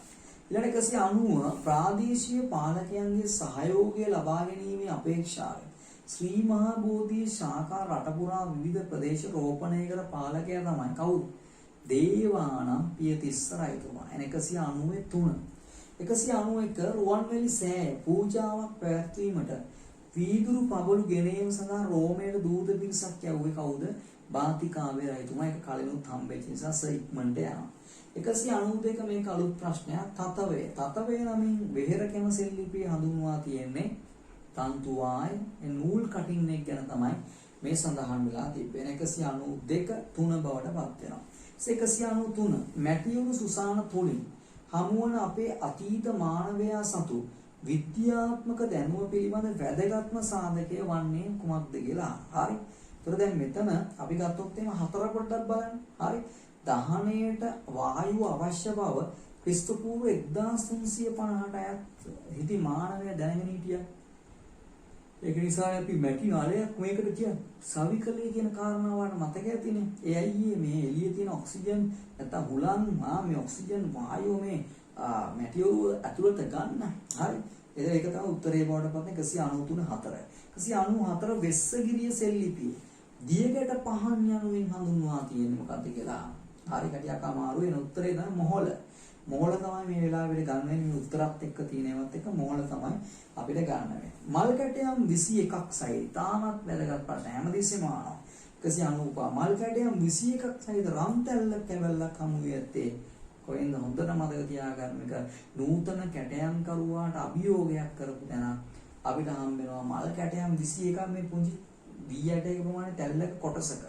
S1: ඊළඟ 190 ප්‍රාදේශීය පාලකයන්ගේ සහයෝගය ලබා ගැනීමේ අපේක්ෂාවෙන් ශ්‍රී මහා බෝධි ශාඛා රට පුරා විවිධ ප්‍රදේශ රෝපණය කර පාලකයා තමයි කවුද? දේවානම් පියතිස්ස රජතුමා. එන 193. 191 රුවන්වැලි සෑය පූජාවක් පැවැත්වීමට වීදුරු පබළු ගෙනීම සඳහා රෝමයට දූත පිරිසක් යවුවේ කවුද? බාතිකාවේ රජතුමා. ඒක කලිනුත් හම්බෙච්ච නිසා ඉක්මනට යනවා. 192 මේක අලුත් ප්‍රශ්නයක්. තතවය. තතවය නමින් වෙහෙර කැමසෙල් ලිපිය හඳුන්වා තියෙන්නේ තන්තුවායි නූල් කටින් එක ගැන තමයි මේ සඳහන් වෙලා තිබෙන්නේ. 192 3 බවට පත් වෙනවා. 193 මැටියුරු සුසාන තුලින් හමුවන අපේ අතීත මානවයා සතු විද්‍යාත්මක දැනුම පිළිබඳ වැදගත්ම සාධකය වන්නේ කුමක්ද කියලා. හරි. ඒතර දැන් මෙතන අපි ගත්තොත් එහෙම 4 පොඩ්ඩක් බලන්න. හරි. දහණයට වායුව අවශ්‍ය බව ක්‍රිස්තු පූර්ව 1350ට අයත් හිටි මානවය දැනගෙන හිටියා. ඒක නිසා අපි මැටි නලයක් මේකට කියන්නේ සවිකලයේ කියන කාරණාවට මතක ඇතිනේ. ඒ අයියේ මේ එළියේ තියෙන ඔක්සිජන් නැත්නම් හුලන් මේ ඔක්සිජන් වායුව මේ මැටියෝ ඇතුළට ගන්න. හරි. ඒක තමයි උත්තරේ බවට පත් 193 4. 194 වෙස්සගිරිය සෙල්ලිපිය දියගැට පහන් යනුවෙන් හඳුන්වා මොකද්ද කියලා. හරි කටියක් අමාරු වෙන උත්තරේ තමයි මොහොල. මොහොල තමයි මේ වෙලාවේ ගන්න වෙන්නේ උත්තරත් එක්ක තියෙනවත් එක්ක මොහොල තමයි අපිට ගන්න වෙන්නේ. මල් කැටයම් 21ක් සහිත තාමත් වැදගත් ප්‍රශ්න හැමදෙස්සෙම අහනවා. 195 මල් කැටයම් 21ක් සහිත රම් තැල්ලක් කැවල්ලක් හමු වෙත්තේ කොහෙන්ද හොඳට මතක තියාගන්න එක නූතන කැටයම් කරුවාට අභියෝගයක් කරපු තැන අපිට හම් වෙනවා මල් කැටයම් 21ක් මේ පුංචි වී ඇටයක ප්‍රමාණය තැල්ලක කොටසක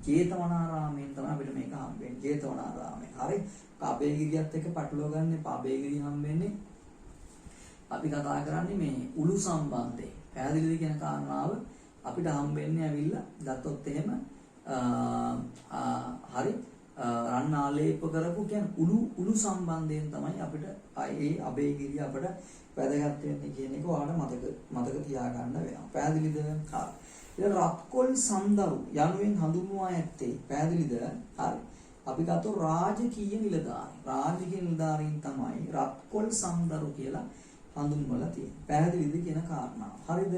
S1: ජේතවනාරාමයෙන් තමයි අපිට මේක හම් වෙන්නේ ජේතවනාරාමයෙන්. හරි අබේගිරියත් එක්ක පටලවා ගන්න එපා. අබේගිරිය හම් වෙන්නේ අපි කතා කරන්නේ මේ උළු සම්බන්ධයෙන්. පැහැදිලිද කියන කාරණාව අපිට හම් වෙන්නේ ඇවිල්ලා ගත්තොත් එහෙම හරි රන් ආලේප කරපු කියන්නේ උළු සම්බන්ධයෙන් තමයි අපිට ඒ අබේගිරිය අපිට වැදගත් වෙන්නේ කියන එක ඔයාලට මතක තියාගන්න වෙනවා. පැහැදිලිද? හරි. ඊට රත්කොල් සම්දරු යනුවෙන් හඳුන්වා ඇත්තේ පැහැදිලිද? හරි. අපි ගත්තොත් රාජකීය නිලධාරීන්. රාජකීය නිලධාරීන් තමයි රත්කොල් සම්දරු කියලා හඳුන්වලා තියෙන්නේ. පැහැදිලිද කියන කාරණාව. හරිද?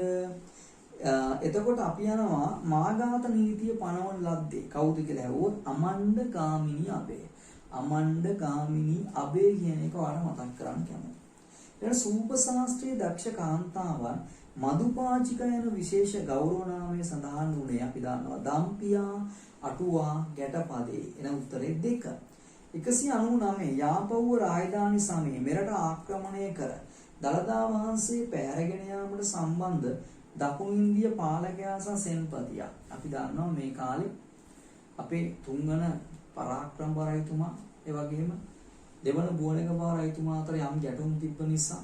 S1: එතකොට අපි යනවා මාඝාත නීතිය පනවන ලද්දේ කවුද කියලා ඇහුවොත් අමණ්ඩ ගාමිණී අබේ. අමණ්ඩ ගාමිණී අබේ කියන එක ඔයාලා මතක් කරගන්න කැමතියි. ඊට සූප ශාස්ත්‍රයේ දක්ෂ කාන්තාවන් මදුපාචික යන විශේෂ ගෞරව නාමයේ සඳහන් වුණේ අපි දන්නවා දම්පියා අටුවා ගැටපදේ එන උත්තරේ 2. 199 යාපව්ව රාජධානි සමයේ මෙරට ආක්‍රමණය කර දළදා වහන්සේ පැහැරගෙන යාමට සම්බන්ධ දකුණු ඉන්දිය පාලකයා සහ සෙන්පතියා අපි දන්නවා මේ කාලේ අපේ තුන්වන පරාක්‍රම රජතුමා ඒ වගේම දෙවන බුවනකපා රජතුමා අතර යම් ගැටුම් තිබ්බ නිසා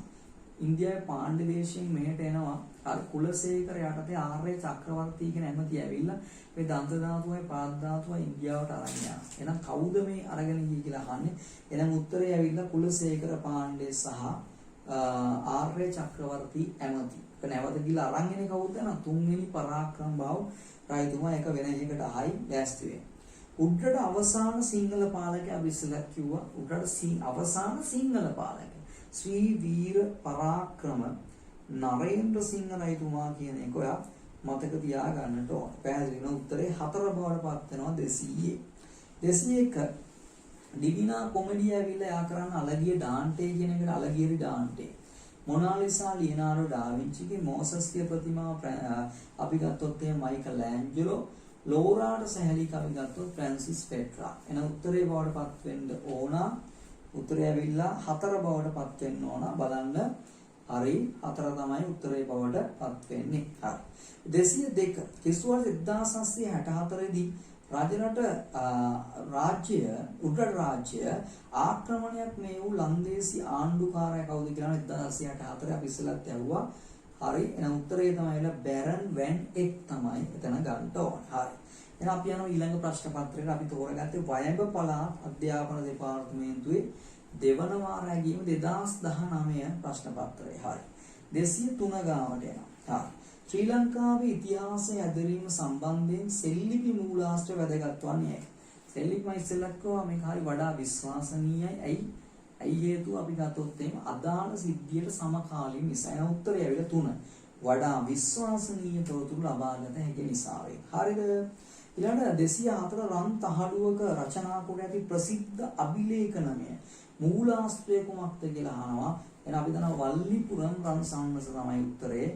S1: ඉන්දියාවේ පාණ්ඩ්‍ය දේශයෙන් මෙහෙට එනවා අර කුලසේකර යටතේ ආර්ය චක්‍රවර්ති කියන ඇමති ඇවිල්ලා මේ දන්ත ධාතුවයි පාද ධාතුවයි ඉන්දියාවට අරන් යනවා. එහෙනම් කවුද මේ අරගෙන ගියේ කියලා අහන්නේ. එහෙනම් උත්තරේ ඇවිල්ලා කුලසේකර පාණ්ඩ්‍ය සහ ආර්ය චක්‍රවර්ති ඇමති. නැවත ගිහලා අරන් එන්නේ කවුද? තුන්වෙනි පරාක්‍රම බාහු රජතුමා එක වෙන එකකට ආයි දැස්ති වෙනවා. උඩරට අවසාන සිංහල පාලකයා අපි ඉස්සෙල්ලා කිව්වා උඩරට අවසාන සිංහල පාලකයා ශ්‍රී වීර පරාක්‍රම නරේන්ද්‍ර සිංහ රජතුමා කියන එක ඔයා මතක තියාගන්නට ඕන. පැහැදිලි වෙන උත්තරේ 4 බවට පත් වෙනවා 200. 201 ඩිවිනා කොමඩිය ඇවිල්ලා යා කරන්න අලගිය ඩාන්ටේ කියන එකට අලගියරි ඩාන්ටේ. මොනාලිසා ලියනාඩෝ ඩා වින්චිගේ මෝසස්ගේ ප්‍රතිමාව අපි ගත්තොත් එහෙනම් මයිකල් ඇන්ජලෝ ලෝරාට සැහැලි අපි ගත්තොත් ෆ්‍රැන්සිස් පෙට්‍රා. එන උත්තරේ බවට පත් වෙන්න ඕන. උත්තරය ඇවිල්ලා 4 බවට පත් වෙන්න ඕන. බලන්න හරි 4 තමයි උත්තරේ බවට පත් වෙන්නේ. හරි. 202 කිස්වර්ෂ 1764 දී රජරට උඩරට රාජ්‍ය ආක්‍රමණයක් මේ වූ ලන්දේසි ආණ්ඩුකාරයා කවුද කියලා 1764 අපි ඉස්සෙල්ලත් ඇහුවා. හරි. එහෙනම් උත්තරේ තමයි බැරන් වැන් එක් තමයි එතන ගන්න ඕන. හරි. එහෙනම් අපි යනවා ඊළඟ ප්‍රශ්න පත්‍රයට. අපි තෝරගත්තේ වයඹ පළාත් අධ්‍යාපන දෙපාර්තමේන්තුවේ දෙවන වාර ඇගීම 2019 ප්‍රශ්න පත්‍රය. හරි. 203 ගාවට යනවා. හරි. ශ්‍රී ලංකාවේ ඉතිහාසය ඇදරීම සම්බන්ධයෙන් සෙල්ලිපි මූලාශ්‍ර වැදගත් වන්නේ. සෙල්ලිපි මම ඉස්සෙල්ලත් කිව්වා මේක හරි වඩා විශ්වාසනීයයි. ඇයි හේතුව අපි ගත්තොත් එහෙම අදාළ සිද්ධියට සමකාලීන නිසා. එන උත්තරය ඇවිල්ලා 3. වඩා විශ්වාසනීය තොරතුරු ලබා ගත හැකි නිසා වේ. හරිද? ඊළඟ 204 රන් තහඩුවක රචනා කොට ඇති ප්‍රසිද්ධ අභිලේඛනමය මූලාශ්‍රය කුමක්ද කියලා අහනවා. එහෙනම් අපි දන්නවා වල්ලිපුරම් රන් සම්මස තමයි උත්තරේ.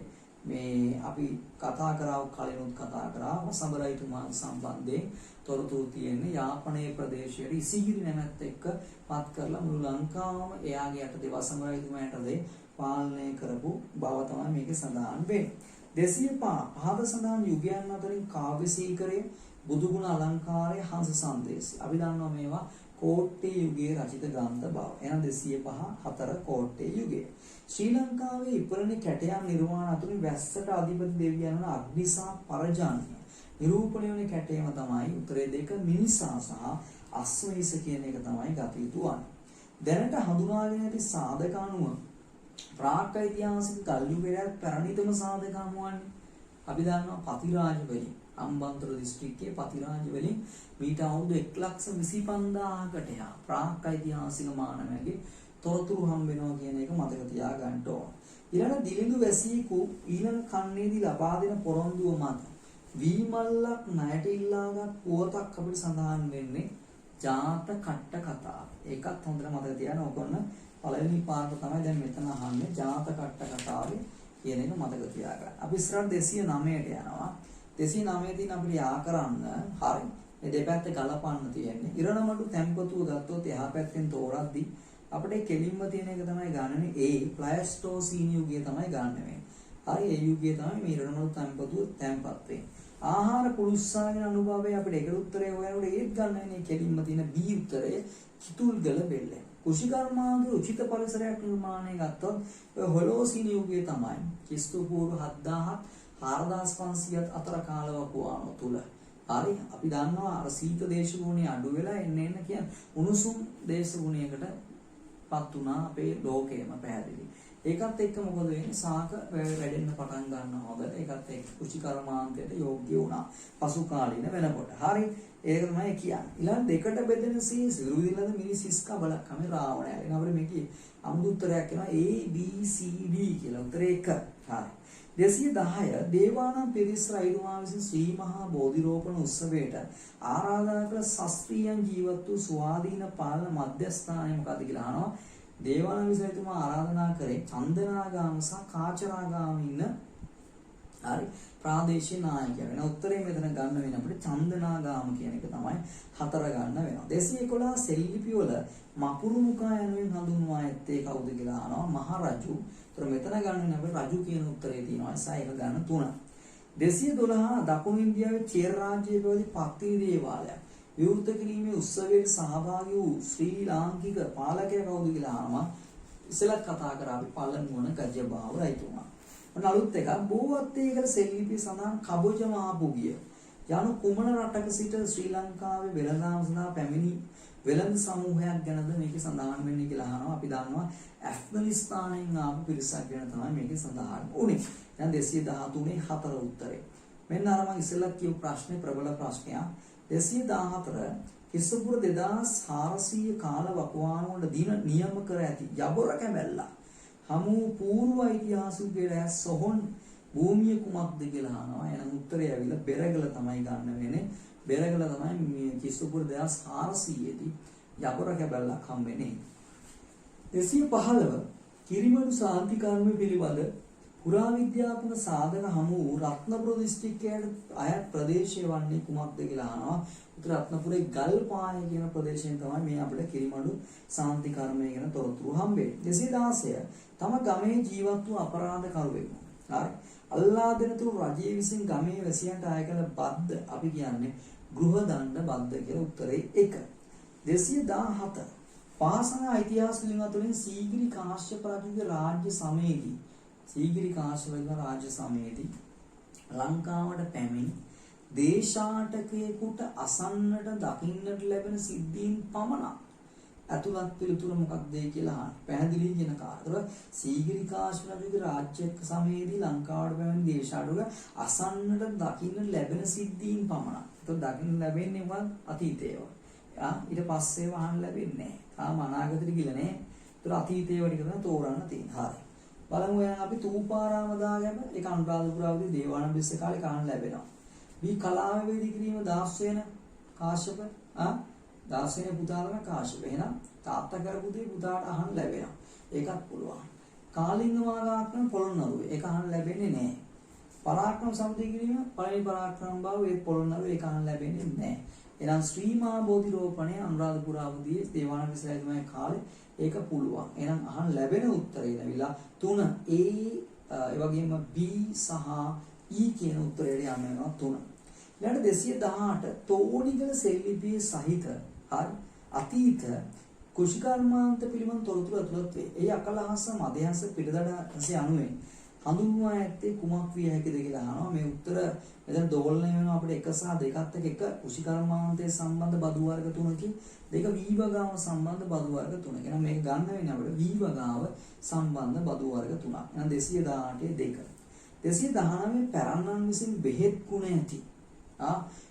S1: මේ අපි කතා කරා කලිනුත් කතා කරා වසඹරයිතුමා සම්බන්ධයෙන් තොරතුරු තියෙන්නේ යාපනයේ ප්‍රදේශයේ ඉසිගිරි නැමැත් එක්ක පත් කරලා මුළු ලංකාවම එයාගේ යටතේ වසඹරයිතුමා යටතේ පාලනය කරපු බව තමයි මේකේ සඳහන් වෙන්නේ. 205 පහත සඳහන් යුගයන් අතරින් කාව්‍ය සීකරයේ බුදුගුණ අලංකාරය හංස සංදේශය. අපි දන්නවා මේවා කෝට්ටේ යුගයේ රචිත ග්‍රන්ථ බව. එහෙනම් 205 4 කෝට්ටේ යුගයේ. ශ්‍රී ලංකාවේ ඉපරණ කැටයම් නිර්මාණ අතුරින් වැස්සට අධිපති දෙවියන් වන අග්නිසා පරජාන්‍ය නිරූපණය වන කැටයම තමයි උත්තරේ 2 මිනිසා සහ අස්වැහිස කියන එක තමයි ගත යුතු වන්නේ. දැනට හඳුනාගෙන ඇති සාධක අනුව ප්‍රාග් ඓතිහාසික කල්යුගයේ පැරණිතම සාධක අනුවන්නේ අපි දන්නවා පතිරාජ වලින් අම්බන්තොට දිස්ත්‍රික්කයේ පතිරාජ වලින් මීට අවුරුදු 1,25,000කට එහා ප්‍රාග් ඓතිහාසික මානවයාගේ තොරතුරු හම් වෙනවා කියන එක මතක තියාගන්න ඕන. ඊළඟ දිලිඳු වැසියෙකු ඊළඟ කන්නේදී ලබා දෙන පොරොන්දුව මත වීමල්ලක් ණයට ඉල්ලාගත් පුවතක් අපිට සඳහන් වෙන්නේ ජාත කට්ට කතාව. ඒකත් හොඳට මතක තියාගන්න. ඔකොන්න පළවෙනි පාඩම තමයි දැන් මෙතන අහන්නේ ජාත කට්ට කතාවේ කියන එක මතක තියාගන්න. අපි ඉස්සරහට 209ට යනවා. 209 තියෙන අපිට යා කරන්න හරි. මේ දෙපැත්ත ගලපන්න තියෙන්නේ. ඉරණමඩු තැම්පතුව ගත්තොත් එහා පැත්තෙන් තෝරද්දි අපිට කෙලින්ම තියෙන එක තමයි ගන්නනේ A ප්ලෑස්ටෝසීන් යුගය තමයි ගන්න වෙන්නේ. හරි ඒ යුගයේ තමයි මේ ඉරණමඩු තැම්පතුව තැම්පත් වෙන්නේ. ආහාර පුරුස්සාගෙන අනුභවයේ අපිට ඒකට උත්තරේ හොයනකොට ඒත් ගන්න වෙන්නේ කෙලින්ම තියෙන B උත්තරය කිතුල්ගල බෙල්ල. කුෂිකර්මාගේ උචිත පරිසරයක් නිර්මාණය ගත්තොත් ඔය හොලෝසීන යුගයේ තමයි ක්‍රිස්තු පූර්ව 7000 4500ත් අතර කාලවකවානුව තුල. හරි අපි දන්නවා අර සීත දේශගුණය අඩු වෙලා එන්න කියන්නේ උණුසුම් දේශගුණයකටපත් වුණා අපේ ලෝකයේම පැහැදිලි. ඒකත් එක්ක මොකද වෙන්නේ සාක වැඩෙන්න පටන් ගන්නවා. ඒකත් එක්ක කුෂිකර්මාන්තයට යෝග්‍ය වුණා. පසු කාලීන වෙනකොට. හරි ඒක තමයි කියන්නේ. ඊළඟ දෙකට බෙදෙන සිරු විදිහට මිනිස් හිස් කබලක් හැම රාවණය. එන අපිට මේකේ අමුතු උත්තරයක් එනවා A B C D කියලා. උත්තරේ 1. හරි. 210 දේවානම් පිරිස් රයිතුමා විසින් ශ්‍රී මහා බෝධිරෝපණ උත්සවයට ආරාධනා කළ ශාස්ත්‍රීය ජීවත් වූ ස්වාධීන පාලන මධ්‍යස්ථානය මොකක්ද කියලා අහනවා. දේවානම් විසින්තුමා ආරාධනා කරේ චන්දනාගාම සහ කාචරාගාම ඉන්න හරි ප්‍රාදේශීය නායකයා වෙන උත්තරේ මෙතන ගන්න වෙන අපිට චන්දනාගාම කියන එක තමයි 4 ගන්න වෙනවා. 211 සෙල්ලිපි වල මපුරු මුඛා යනුවෙන් හඳුන්වා ඇත්තේ කවුද කියලා අහනවා. මහරජු. ඒතර මෙතන ගන්න වෙන අපිට රජු කියන උත්තරේ තියෙනවා. ඒසයි එක ගන්න 3. 212 දකුණු ඉන්දියාවේ චේර රාජ්‍යයේ පැවති පත්තිනි දේවාලය විවෘත කිරීමේ උත්සවයේ සහභාගී වූ ශ්‍රී ලාංකික පාලකයා කවුද කියලා අහනවා. ඉස්සෙල්ලා කතා කරා අපි පළමුවන ගජබාහු රජතුමා. ඔන්න අලුත් එකක් බෝවත්තේකල සෙල්ලිපි සඳහන් කබොජ මහපුගිය යනු කුමන රටක සිට ශ්‍රී ලංකාවේ වෙළඳාම් සඳහා පැමිණි වෙළඳ සමූහයක් ගැනද මේකේ සඳහන් වෙන්නේ කියලා අහනවා. අපි දන්නවා ඇෆ්ගනිස්තානයෙන් ආපු පිරිසක් ගැන තමයි මේකේ සඳහන් වුනේ. දැන් 213 4 උත්තරේ. මෙන්න අර මම ඉස්සෙල්ලා කියපු ප්‍රශ්නේ ප්‍රබල ප්‍රශ්නයක්. 214 කිස්සපුර 2400 කාල වකවානුවල දින නියම කර ඇති යබොර කැමැල්ලා හමු పూర్ව ඓතිහාසිකයේ සොහොන් භූමිය කුමක්ද කියලා අහනවා. එහෙනම් උත්තරය ඇවිල්ලා බෙරගල තමයි ගන්න වෙන්නේ. බෙරගල තමයි මේ කිස්සපුර 2400 දී යබොර කැමැල්ලක් හම් වෙන්නේ. 215 කිරිමඩු සාන්ති කර්ම පිළිබඳ පුරාවිද්‍යාත්මක සාධක හමු වූ රත්නපුර දිස්ත්‍රික්කයේ අයත් ප්‍රදේශය වන්නේ කුමක්ද කියලා අහනවා. උත්තර රත්නපුරේ ගල්පාය කියන ප්‍රදේශයෙන් තමයි මේ අපිට කිරිමඩු සාන්ති කර්මය ගැන තොරතුරු හම්බෙන්නේ. 216 තම ගමේ ජීවත් වූ අපරාධකරුවෙකු. හරි. අල්ලා දෙනතුරු රජයේ විසින් ගමේ වැසියන්ට ආය කළ බද්ද අපි කියන්නේ ගෘහ දණ්ඩ බද්ද කියලා උත්තරේ 1. 217 පාසන ඓතිහාසික අතුරින් සීගිරි කාශ්‍යප රජුගේ රාජ්‍ය සමයේදී සීගිරි කාශ්‍යප රාජ්‍ය සමයේදී ලංකාවට පැමිණි දේශාටකයෙකුට අසන්නට දකින්නට ලැබෙන සිද්ධීන් පමණක් අතුලත් පිළිතුර මොකක්ද කියලා අහන්න. පැහැදිලි කියන කාරණා. සීගිරි කාශ්‍යප රජුගේ රාජ්‍ය සමයේදී ලංකාවට පැමිණි දේශාටක අසන්නට දකින්නට ලැබෙන සිද්ධීන් පමණක්. ඒක දකින්න ලැබෙන්නේ වත් අතීතේව. ඊට පස්සේ වහන්න ලැබෙන්නේ නැහැ. තාම අනාගතෙට ගිල නැහැ. ඒතර අතීතේව ටික තමයි තෝරන්න තියෙන්නේ. හරි. බලමු අපි තූපාරාම දාගම ඒක අනුරාධපුරාවදී දේවානම්ද ඉස්සේ කාලේ කාණ ලැබෙනවා. මේ කලාව වේදී කිරීම දාස්වැන කාශ්‍යප දාස්වැන පුතා තමයි කාශ්‍යප. එහෙනම් තාත්තා කරපු දේ පුතාට අහන්න ලැබෙනවා. ඒකත් පුළුවන්. කාලිංග මාලාක්‍රම පොළොන්නරුවේ ඒක අහන්න ලැබෙන්නේ නැහැ. පරාක්‍රම සම්පූර්ණ කිරීම පළවෙනි පරාක්‍රම බව ඒ පොළොන්නරුවේ ඒක අහන්න ලැබෙන්නේ නැහැ. එහෙනම් ශ්‍රී මහා බෝධිරෝපණය අනුරාධපුරාවදී දේවානම්ද ඉස්සේ කාලේ ඒක පුළුවන්. එහෙනම් අහන්න ලැබෙන උත්තරේ ලැබිලා 3 A ඒ වගේම B සහ E කියන උත්තරයට යන්න වෙනවා 3. ඊළඟ 218 තෝණිගල සෙල්ලිපියේ සහිත හරි අතීත කුෂිකර්මාන්ත පිළිබඳ තොරතුරු ඇතුළත් වේ. ඒ අකලහස මදහස පිටදඩසේ අනුවෙන් හඳුන්වා ඇත්තේ කුමක් විය හැකිද කියලා අහනවා. මේ උත්තර මෙතන දෝලණය වෙනවා අපිට 1 සහ 2ත් එක්ක එක කුෂිකර්මාන්තයේ සම්බන්ධ බදු වර්ග 3කින් දෙක වීවගාව සම්බන්ධ බදු වර්ග 3. එහෙනම් මේක ගන්න වෙන්නේ අපිට වීවගාව සම්බන්ධ බදු වර්ග 3ක්. එහෙනම් 218 2. 219 පැරණන් විසින් බෙහෙත් ගුණ ඇති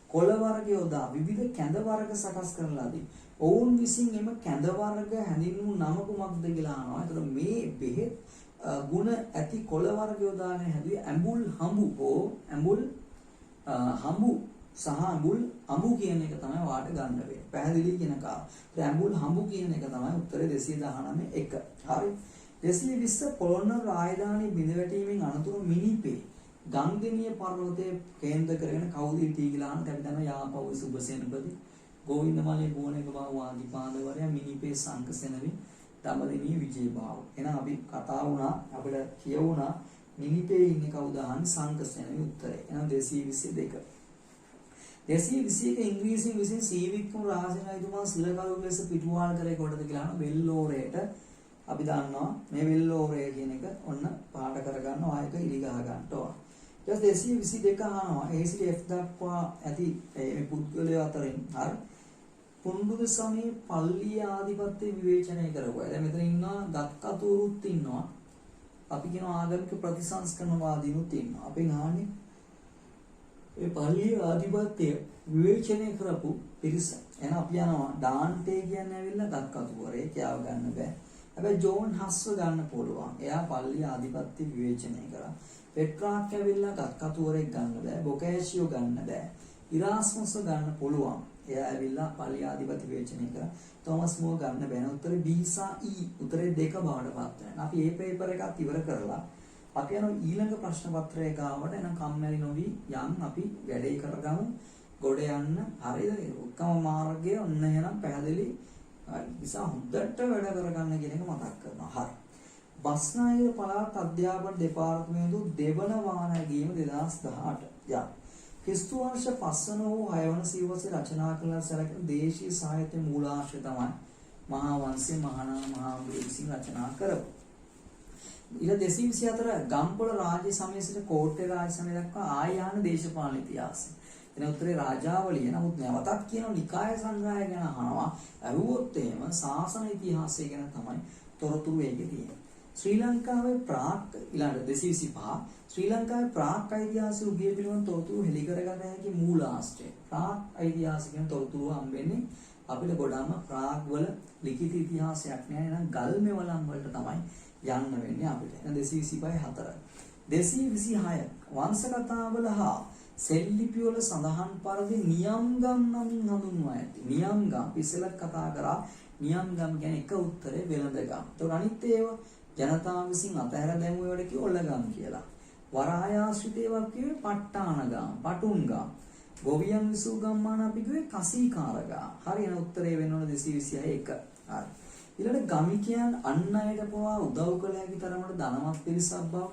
S1: කොළ වර්ග යොදා විවිධ කැඳ වර්ග සකස් කරන ලදී. ඔවුන් විසින් එම කැඳ වර්ග හැඳින්වූ නම කුමක්ද කියලා අහනවා. ඒතර මේ බෙහෙත් ගුණ ඇති කොළ වර්ග යොදාගෙන හැදුවේ ඇඹුල් හඹු හෝ ඇඹුල් හම්බු සහ අඹු කියන එක තමයි වාට ගන්න වෙන්නේ. පැහැදිලි කියන කා. ඇඹුල් හම්බු කියන එක තමයි උත්තරේ 219 1. හරි. 220 පොළොන්නරු රාජධානී බිඳ වැටීමෙන් අනතුරු මිනිපේ ගංගෙනිය පර්වතයේ කේන්ද්‍ර කරගෙන කවුද හිටියේ කියලා අහන්න අපි දන්නවා යාපව් සුබසේනපති ගෝවින්දමලේ බෝණක බාවාදී පාදවරයා මිනිපේ සංකසෙනවි දඹදිවි විජේබාව. එහෙනම් අපි කතා වුණා අපිට කියවුණා මිනිපේ ඉන්නේ කවුද අහන්නේ සංකසෙනවි උත්තරේ. එහෙනම් 222. 221 ඉංග්‍රීසියෙන් විසින් සීවික්කම රාජසේනාධිපතිතුමා සිලකරු ලෙස පිටුවාල් කරේ කොටද කියලා අහන වෙල්ලෝරේට අපි දන්නවා මේ වෙල්ලෝරේ කියන එක ඔන්න පාඩ කරගන්නවා ආයක ඉලි ගහ ගන්න ඕන. ඊට පස්සේ 222 අහනවා A සිට F දක්වා ඇති මේ පුද්ගලයෝ අතරින් හරි පුන්දුද සමයේ පල්ලිය ආධිපත්‍ය විවේචනය කරගුවා. දැන් මෙතන ඉන්නවා ගත්කතුරුත් ඉන්නවා. අපි කියන ආගමික ප්‍රතිසංස්කරණවාදීනුත් ඉන්නවා. අපි අහන්නේ ඒ පල්ලිය ආධිපත්‍ය විවේචනය කරපු පිරිස. එහෙනම් අපි යනවා ඩාන්ටේ කියන්නේ ඇවිල්ලා ගත්කතුරේ කියාව ගන්න බෑ. හැබැයි ජෝන් හස්ව ගන්න පුළුවන්. එයා පල්ලිය ආධිපත්‍ය විවේචනය කරා. පෙට්‍රාක් ඇවිල්ලා ගත්කතුරේ ගන්න බෑ. බොකෑෂියෝ ගන්න බෑ. ඉරාස්මස් ගන්න පුළුවන්. එයා ඇවිල්ලා පල්ලිය ආධිපත්‍ය විවේචනය කරා. තෝමස් මෝ ගන්න බෑ. උත්තරේ B සහ E. උත්තරේ දෙක බවට පත් වෙනවා. අපි මේ පේපර් එකත් ඉවර කරලා අපි යනවා ඊළඟ ප්‍රශ්න පත්‍රය ගාවට. එනම් කම්මැලි නොවි යන් අපි වැඩේ කරගමු. ගොඩ යන්න හරියද? උත්කම මාර්ගය ඔන්න එහෙනම් පැහැදිලි. නිසා හොඳට වැඩ කරගන්න කියන එක මතක් කරනවා. හරි. බස්නාහිර පළාත් අධ්‍යාපන දෙපාර්තමේන්තුව දෙවන වාහන ගැනීම 2018. යා. ක්‍රිස්තු වර්ෂ 5 වන හෝ 6 වන සියවසේ රචනා කළ සැලකෙන දේශීය සාහිත්‍ය මූලාශ්‍රය තමයි මහා වංශයේ මහානාම මහාඹුරු විසින් රචනා කරපු. ඊට 224 ගම්පොළ රාජ්‍ය සමය සිට කෝට්ටේ රාජ්‍ය සමය දක්වා ආයාන දේශපාලන ඉතිහාසය. එන උත්තරේ රාජාවලිය. නමුත් නැවතත් කියන නිකාය සංග්‍රහය ගැන අහනවා. අහුවොත් එහෙම ශාසන ඉතිහාසය ගැන තමයි තොරතුරු ඒකේ තියෙන්නේ. ශ්‍රී ලංකාවේ ප්‍රාග් ඊළඟ 225 ශ්‍රී ලංකාවේ ප්‍රාග් ඓතිහාසික උගිය පිළිබඳ තොරතුරු හෙළි කරගන්න හැකි මූලාශ්‍රය. ප්‍රාග් ඓතිහාසික ගැන තොරතුරු හම්බෙන්නේ අපිට ගොඩාම ප්‍රාග් වල ලිඛිත ඉතිහාසයක් නෑ. එහෙනම් ගල් මෙවලම් වලට තමයි යන්න වෙන්නේ අපිට. එහෙනම් 225 226 වංශ කතාවල හා සෙල්ලිපි වල සඳහන් පරිදි නියම්ගම් නමින් හඳුන්වා ඇති. නියම්ගම් ඉස්සෙල්ලා කතා කරා නියම්ගම් කියන්නේ එක උත්තරේ වෙළඳගම්. ඒතකොට අනිත් ඒවා ජනතාව විසින් අතහැර දැමුවේ වල කිව්ව ඔල්ලගම් කියලා. වරායාශ්‍රිතේවක් කිව්වේ ප ဋ ාණගම්, පටුන්ගම්. ගොවියන් විසූ ගම්මාන අපි කිව්වේ කසීකාරගම්. හරි එන උත්තරේ වෙන්න ඕන 226 1. හරි. ඊළඟ ගමිකයන් අන් අයට පවා උදව් කළ හැකි තරමට ධනවත් පිරිසක් බව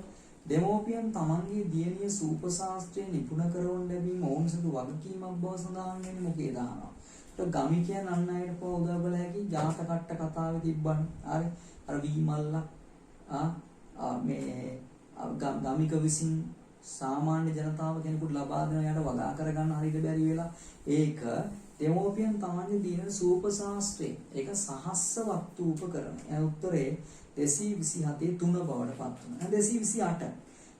S1: දෙමෝපියන් තමන්ගේ දියණිය සූපශාස්ත්‍රයේ නිපුණ කරවන ලැබීම ඔවුන් සතු වගකීමක් බව සඳහන් වෙන්නේ මොකේද අහනවා. ඒක ගමිකයන් අන් අයට පවා උදව් කළ හැකි ජාත කට්ට කතාවේ තිබ්බනේ. හරි. අර වීමල්ලා මේ ගමික විසින් සාමාන්‍ය ජනතාව කෙනෙකුට ලබා දෙන යට වගා කරගන්න හරියට බැරි වෙලා ඒක දෙමෝපියන් තමන්ගේ දියණිය සූපශාස්ත්‍රයේ ඒක සහස්ස වස්තු උපකරණ. ඒ උත්තරේ 227 3 බවට පත් වෙනවා. 228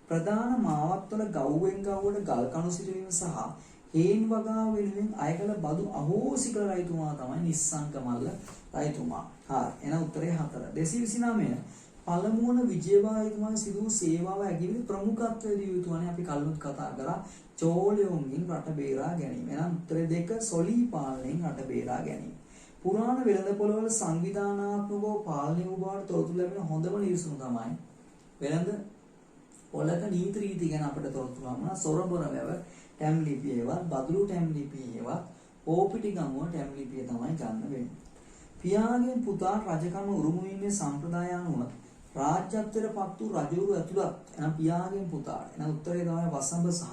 S1: ප්‍රධාන මාවත්වල ගව්වෙන් ගව්වට ගල් කණු සිටවීම සහ හේන් වගාව වෙනුවෙන් අයකල බදු අහෝසි කළ රජතුමා තමයි නිස්සංක මල්ල රජතුමා. හරි. එහෙනම් උත්තරේ 4. 229 පළමුවන විජයබාහතුමා සිදු වූ සේවාව ඇගිලි ප්‍රමුඛත්වයේ දිය යුතුවනේ අපි කලින් කතා කරා චෝලයෝන්ගෙන් රට බේරා ගැනීම. එහෙනම් උත්තරේ 2 සොලී පාලනයෙන් රට බේරා ගැනීම. පුරාණ වෙළඳපොළවල සංවිධානාත්මකව පාලනය වූ බවට තොරතුරු ලැබෙන හොඳම නිවසුම තමයි වෙළඳ පොළක නීති රීති ගැන අපිට තොරතුරු හමුනා. සොරබොර වැව ටැම් ලිපියේවත් බදුළු ටැම් ලිපියේවත් ඕපිටි ගමුව ටැම් ලිපිය තමයි ගන්න වෙන්නේ. පියාගෙන් පුතා රජකම උරුම වීමේ සම්ප්‍රදාය අනුව රාජ්‍යත්වයට පත් වූ රජවරු ඇතුළත් එනම් පියාගෙන් පුතාට. එහෙනම් උත්තරේ තමයි වසඹ සහ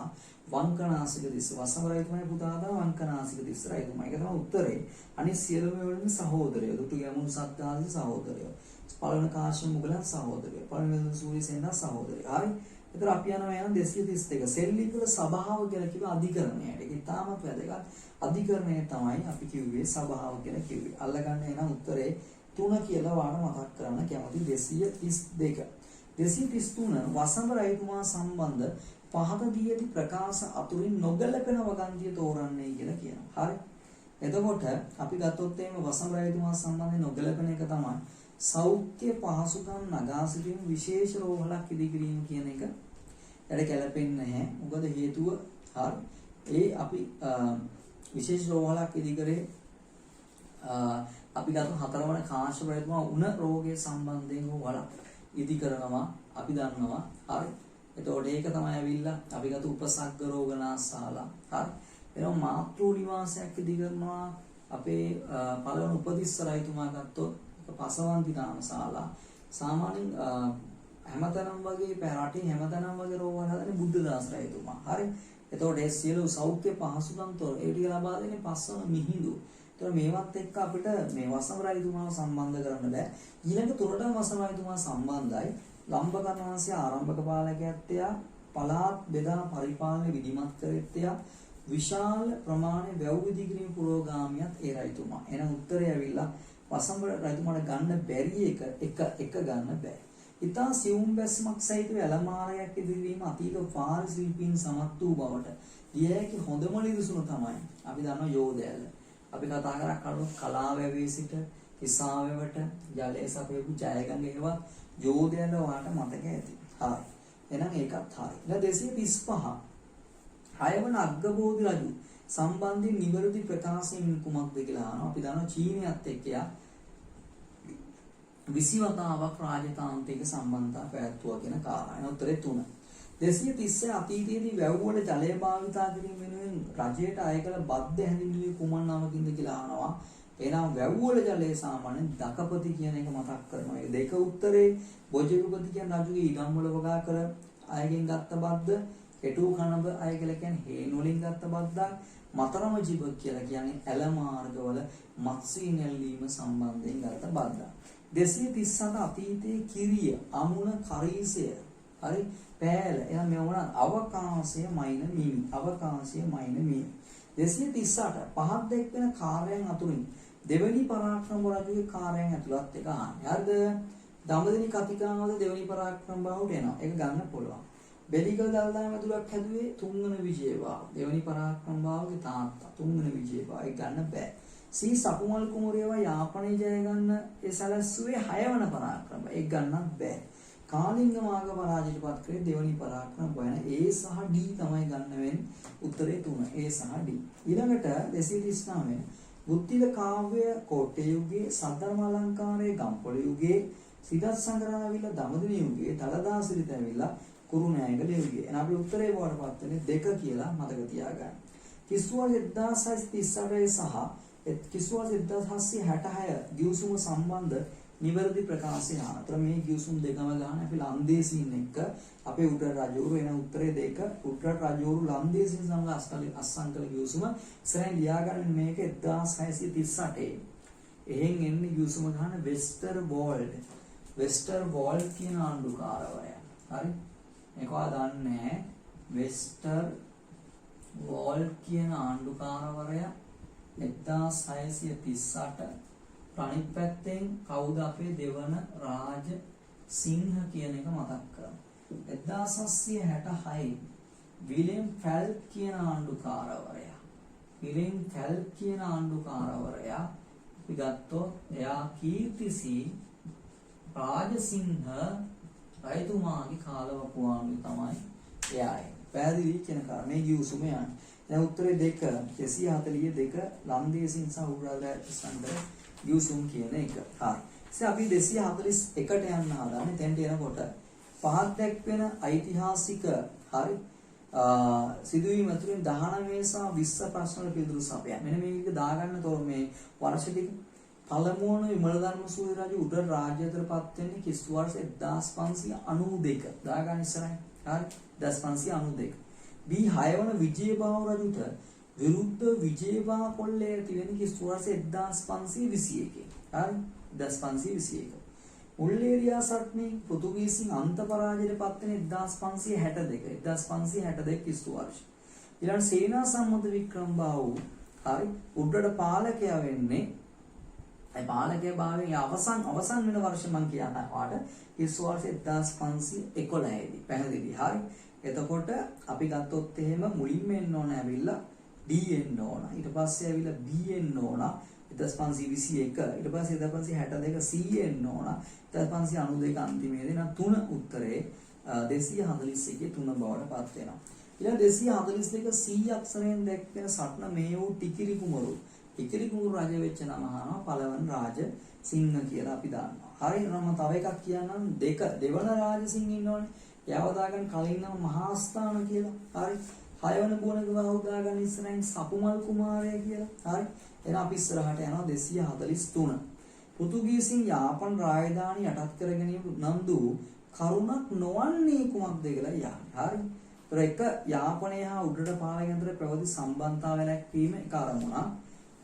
S1: වංකනාසික දිස්ස. වසඹ රජතුමාගේ පුතා තමයි වංකනාසික දිස්ස රජතුමා. ඒක තමයි උත්තරේ. අනිත් සියලුම වලින් සහෝදරයෝ. දුටු ගැමුණු සත්තාදී සහෝදරයෝ. පළවන කාශ්‍යප මුගලන් සහෝදරයෝ. පළවෙනි සූරිසේන සහෝදරයෝ. හරි. ඒතර අපි යනවා යන 232 සෙල්ලිපි වල සභාව කියලා කිව්ව අධිකරණයට. ඒක ඉතාමත් වැදගත්. අධිකරණය තමයි අපි කිව්වේ සභාව කියලා කිව්වේ. අල්ලගන්න එන උත්තරේ 3 කියලා වාර මතක් කරන්න කැමති 232. 233 වසඹ රජතුමා සම්බන්ධ පහත දී ඇති ප්‍රකාශ අතුරින් නොගැලපෙන වගන්තිය තෝරන්නේ කියලා කියනවා. හරි. එතකොට අපි ගත්තොත් එහෙම වසඹ රජතුමා සම්බන්ධයෙන් නොගැලපෙන එක තමයි සෞඛ්‍ය පහසුකම් නගා සිටීම විශේෂ රෝහලක් ඉදිකිරීම කියන එක. එඩ ගැලපෙන්නේ නැහැ. මොකද හේතුව හරි ඒ අපි විශේෂ රෝහලක් ඉදි කරේ අපි ගත්ත හතරවන කාශ්‍යප රජතුමා උණ රෝගයේ සම්බන්ධයෙන් වලක් ඉදි කරනවා අපි දන්නවා. හරි. එතකොට ඒක තමයි ඇවිල්ලා අපි ගත්ත උපසග්ග රෝගනාශාලා. හරි. එනවා මාතෘ නිවාසයක් ඉදි කරනවා අපේ පළවන උපතිස්ස රජතුමා ගත්තොත් පසවන්ති නාමශාලා. සාමාන්‍යයෙන් හැමතැනම වගේ රටේ හැමතැනම වගේ රෝහල් හදන්නේ බුද්ධදාස රජතුමා. හරි. එතකොට ඒ සියලු සෞඛ්‍ය පහසුකම් තොර ඒ ටික ලබා දෙන්නේ පස්වන මිහිඳු. එතකොට මේවත් එක්ක අපිට මේ වසම රජතුමාව සම්බන්ධ කරන්න බෑ. ඊළඟ තුරටම වසම රජතුමා සම්බන්ධයි. ලම්බකර්ණ වංශයේ ආරම්භක පාලකයත්යා පළාත් බෙදා පරිපාලනය විධිමත් කරෙත්යා විශාල ප්‍රමාණයේ වැව් විදි කිරීම පුරෝගාමියත් ඒ රජතුමා. එහෙනම් උත්තරය ඇවිල්ලා වසම රජතුමාට ගන්න බැරි එක ගන්න බෑ. ඉතා සියුම් බැස්මක් සහිතව ඇලමාරයක් ඉදිරිවීම අතීත ෆාරි ශිල්පීන් සමත් වූ බවට ඊයේකේ හොඳම නිදසුන තමයි අපි දන්නවා යෝධයල. අපි කතා කරා කලාවැවේ සිට හිසාවැවට ජලයේ සපයපු ජයගංග ඒවා යෝධයල වාට මතක ඇති. හරි. එහෙනම් ඒකත් හරි. ඊළඟ 235 හයවන අග්ගබෝධි රජු සම්බන්ධයෙන් නිවැරදි ප්‍රකාශයෙන් කුමක්ද කියලා අහනවා. අපි දන්නවා චීනියත් එක්ක 20 වතාවක් රාජතාන්ත්‍රික සම්බන්ධතා පැවැත්වුවා කියන කාරණා. උත්තරේ 3. 230 අතීතයේදී වැව් වල ජලය භාවිතා කිරීම වෙනුවෙන් රජයට අය කළ බද්ධ හැඳින්වීම කුමන නමකින්ද කියලා අහනවා. එහෙනම් වැව් වල ජලය සාමාන්‍යයෙන් දකපති කියන එක මතක් කරනවා. ඒ දෙක උත්තරේ බොජිකපති කියන රජුගේ ඉඩම් වල වගා කර අයගෙන් ගත්ත බද්ද, කෙටු කනබ අය කියලා කියන්නේ හේන් වලින් ගත්ත බද්දක්, මතරම ජීව කියලා කියන්නේ ඇල මාර්ගවල මත්ස්‍ය නැල්ලීම සම්බන්ධයෙන් ගත්ත බද්දක්. 237 අතීතයේ කිරිය, අමුණ, කරීසය, හරි, පෑල, එහෙනම් මේ වුණා අවකාශය මයින මීමි. අවකාශය මයින මීමි. 238 පහත් දැක්වෙන කාර්යයන් අතුරින් දෙවනි පරාක්‍රම රජුගේ කාර්යයන් ඇතුළත් එක අහන්නේ. හරිද? දඹදිනි කතිකාවද දෙවනි පරාක්‍රම බාහුවට එනවා. ඒක ගන්න පුළුවන්. බෙලිකල දල්දාම ඇතුළක් හැදුවේ තුන්වන විජේබාහු. දෙවනි පරාක්‍රම බාහුගේ තාත්තා තුන්වන විජේබාහු. ඒක ගන්න බෑ. සී සපුමල් කුමරියව යාපනයේ ජය ගන්න ඒ සැලැස්සුවේ 6 වන පරාක්‍රම. ඒක ගන්නත් බෑ. කාලිංග මාර්ග පරාජයට පත් කරේ දෙවනි පරාක්‍රම වයන A සහ D තමයි ගන්න වෙන්නේ. උත්තරේ 3 A සහ D. ඊළඟට 239 බුද්ධිල කාව්‍ය කෝට්ටේ යුගයේ සද්ධර්ම අලංකාරයේ ගම්පොළ යුගයේ සිදත් සංග්‍රහවිල දඹදිව යුගයේ දලදා සිරිත ඇවිල්ලා කුරුණෑගල යුගයේ. එහෙනම් අපි උත්තරේ වඩපත් වෙන්නේ 2 කියලා මතක තියාගන්න. කිස්සුවල් 1638 සහ කිස්සුවල් 1766 ගිවිසුම සම්බන්ධ නිවැරදි ප්‍රකාශය අතර මේ ගිවිසුම් දෙකම ගන්න අපි ලන්දේසීන් එක්ක අපේ උඩර රජවරු එන උත්තරේ දෙක උඩර රජවරු ලන්දේසීන් සමග අස්සම් කළ ගිවිසුම ඉස්සරහින් ලියාගන්න මේක 1638 එහෙන් එන්නේ ගිවිසුම ගන්න වෙස්ටර් වෝල්ඩ් කියන ආණ්ඩුකාරවරයා. හරි, මේක ඔයා දන්නේ වෙස්ටර් වෝල්ඩ් කියන ආණ්ඩුකාරවරයා 1638 අනිත් පැත්තෙන් කවුද අපේ දෙවන රාජ සිංහ කියන එක මතක් කරමු. 1766 විලියම් ෆැල්ක් කියන ආණ්ඩුකාරවරයා. විලියම් ෆැල්ක් කියන ආණ්ඩුකාරවරයා අපි ගත්තොත් එයා කීර්තිසී රාජසිංහ රජතුමාගේ කාලවකු ආණ්ඩුව තමයි එයායි. පැහැදිලි කියන කාරණා මේ ගිවිසුම යන්නේ. දැන් උත්තරේ 2 242 ලන්දේසින් සහ උඩරට සංග්‍රහ ගිවිසුම් කියන එක. හරි. ඉතින් අපි 241ට යන්න හදාන්නේ. තැන්ට එනකොට පහත් දැක්වෙන ඓතිහාසික හරි සිදුවීම් අතරින් 19 සහ 20 ප්‍රශ්න වල පිළිතුරු සපයන්න. මෙන්න මේක දාගන්න තෝ මේ වර්ෂ ටික පළමුවන විමල ධර්ම සූරි රජු උඩ රාජ්‍යතරපත් වෙන්නේ කිස්තු වර්ෂ 1592. දාගන්න ඉස්සරහින්. හරි. 1592. B6 වන විජේබාහු රජුට විරුද්ධ විජේබා කොල්ලේ ඇති වෙන කිස්තු වර්ෂ 1521. හරි. 1521. මුල්ලේරියා සට්නි පෘතුගීසින් අන්ත පරාජයට පත් වෙන 1562. 1562 කිස්තු වර්ෂ. ඊළඟ සේනා සම්මත වික්‍රමබාහු හරි උඩරට පාලකයා වෙන්නේ ඒ පාලකයා භාවයේ අවසන් වෙන වර්ෂ මම කියනවා වාට කිස්තු වර්ෂ 1511 දී. පැහැදිලි. හරි. එතකොට අපි ගත්තොත් එහෙම මුලින්ම එන්න ඕන ඇවිල්ලා D එන්න ඕන. ඊට පස්සේ ඇවිල්ලා B එන්න ඕන. 1521 ඊට පස්සේ 1562 C එන්න ඕන. 1592 අන්තිමේදී නම් 3 උත්තරේ 241 3 බවට පත් වෙනවා. ඊළඟ 242 C අක්ෂරයෙන් දැක්වෙන සටන මේ වූ ටිකිරි කුමරු. ටිකිරි කුමරු රජ වෙච්ච නම අහනවා පළවන රාජ සිංහ කියලා අපි දානවා. හරි නම තව එකක් කියන්නම් දෙවන රාජ සිංහ ඉන්නවනේ. එයාව දාගන්න කලින් නම මහාස්ථාන කියලා. හරි. 6 වෙනි බුවනක බහුව දාගන්න ඉස්සරහින් සපුමල් කුමාරයා කියලා. හරි. එහෙනම් අපි ඉස්සරහට යනවා 243. පෘතුගීසින් යාපන් රාජධානි යටත් කර ගැනීම නන්දු කරුණක් නොවන්නේ කුමක්ද කියලා යන්නේ. හරි. ඒක යාපනය හා උඩරට පාලකයන් අතර පැවති සම්බන්ධතාවය ලැක්වීම එක අරමුණක්.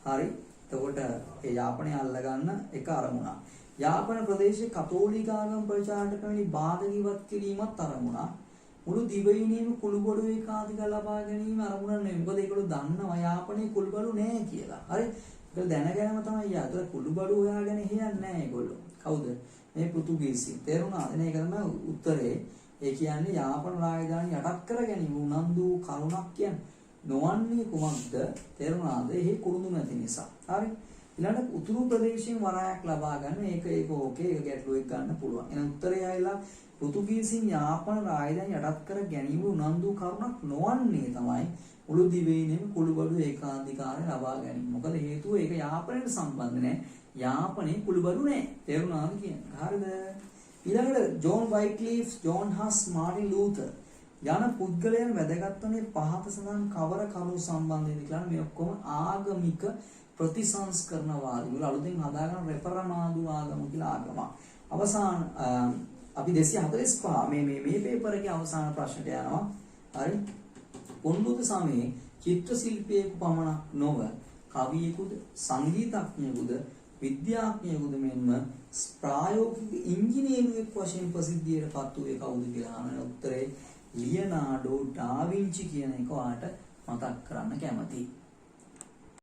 S1: හරි. එතකොට ඒ යාපනය අල්ලගන්න එක අරමුණක්. යාපන ප්‍රදේශයේ කතෝලික ආගම ප්‍රචාරයට පැමිණි බාධක ඉවත් කිරීමත් අරමුණක්. මුළු දිවයිනේම කුළුබඩු ඒකාධික ලබා ගැනීම අරමුණ නෙවෙයි. මොකද ඒගොල්ලෝ දන්නවා යාපනයේ කුළුබඩු නැහැ කියලා. හරි. ඒක දැනගෙනම තමයි යාතර කුළුබඩු හොයාගෙන හියන්නේ නැහැ ඒගොල්ලෝ. කවුද? මේ පෘතුගීසි. තේරුණාද? මේක තමයි උත්තරේ. ඒ කියන්නේ යාපන රාජධානිය යටත් කර ගැනීම උනන්දු කරුණක් කියන්නේ. නොවන්නේ කුමක්ද? තේරුණාද? එහි කුරුඳු නැති නිසා. හරි. ඊළඟට උතුරු ප්‍රදේශයෙන් වරායක් ලබා ගන්න ඒක ඕකේ ඒක ගැටලුවක් ගන්න පුළුවන්. එහෙනම් උත්තරය ආයිලා පෘතුගීසින් යාපන රාජධානිය යටත් කර ගැනීම උනන්දු කරුණක් නොවන්නේ තමයි මුළු දිවයිනේම කුළුබඩු ඒකාධිකාරය ලබා ගැනීම. මොකද හේතුව ඒක යාපනයට සම්බන්ධ නැහැ. යාපනයේ කුළුබඩු නැහැ. තේරුණාද කියන්නේ? හරිද? ඊළඟට ජෝන් වයික්ලිෆ්, ජෝන් හස්, මාර්ටින් ලූතර් යන පුද්ගලයන් වැදගත් වන්නේ පහත සඳහන් කවර කරුණු සම්බන්ධයෙන් කියලා මේ ඔක්කොම ආගමික ප්‍රතිසංස්කරණවාදී වල අලුතෙන් හදාගන්න රෙපරමාදු ආගම කියලා ආගම. අවසාන අපි 245 මේ පේපර් එකේ අවසාන ප්‍රශ්නට යනවා. හරි. පොණ්ඩුත සමයේ චිත්‍ර ශිල්පියෙකු පමණක් නොව කවියෙකුද සංගීතඥයෙකුද විද්‍යාඥයෙකුද මෙන්ම ප්‍රායෝගික ඉංජිනේරුවෙක් වශයෙන් ප්‍රසිද්ධියට පත් වූ කවුද කියලා අහන උත්තරේ ලියනාඩෝ ඩා වින්චි කියන එක ඔයාලට මතක් කරන්න කැමතියි.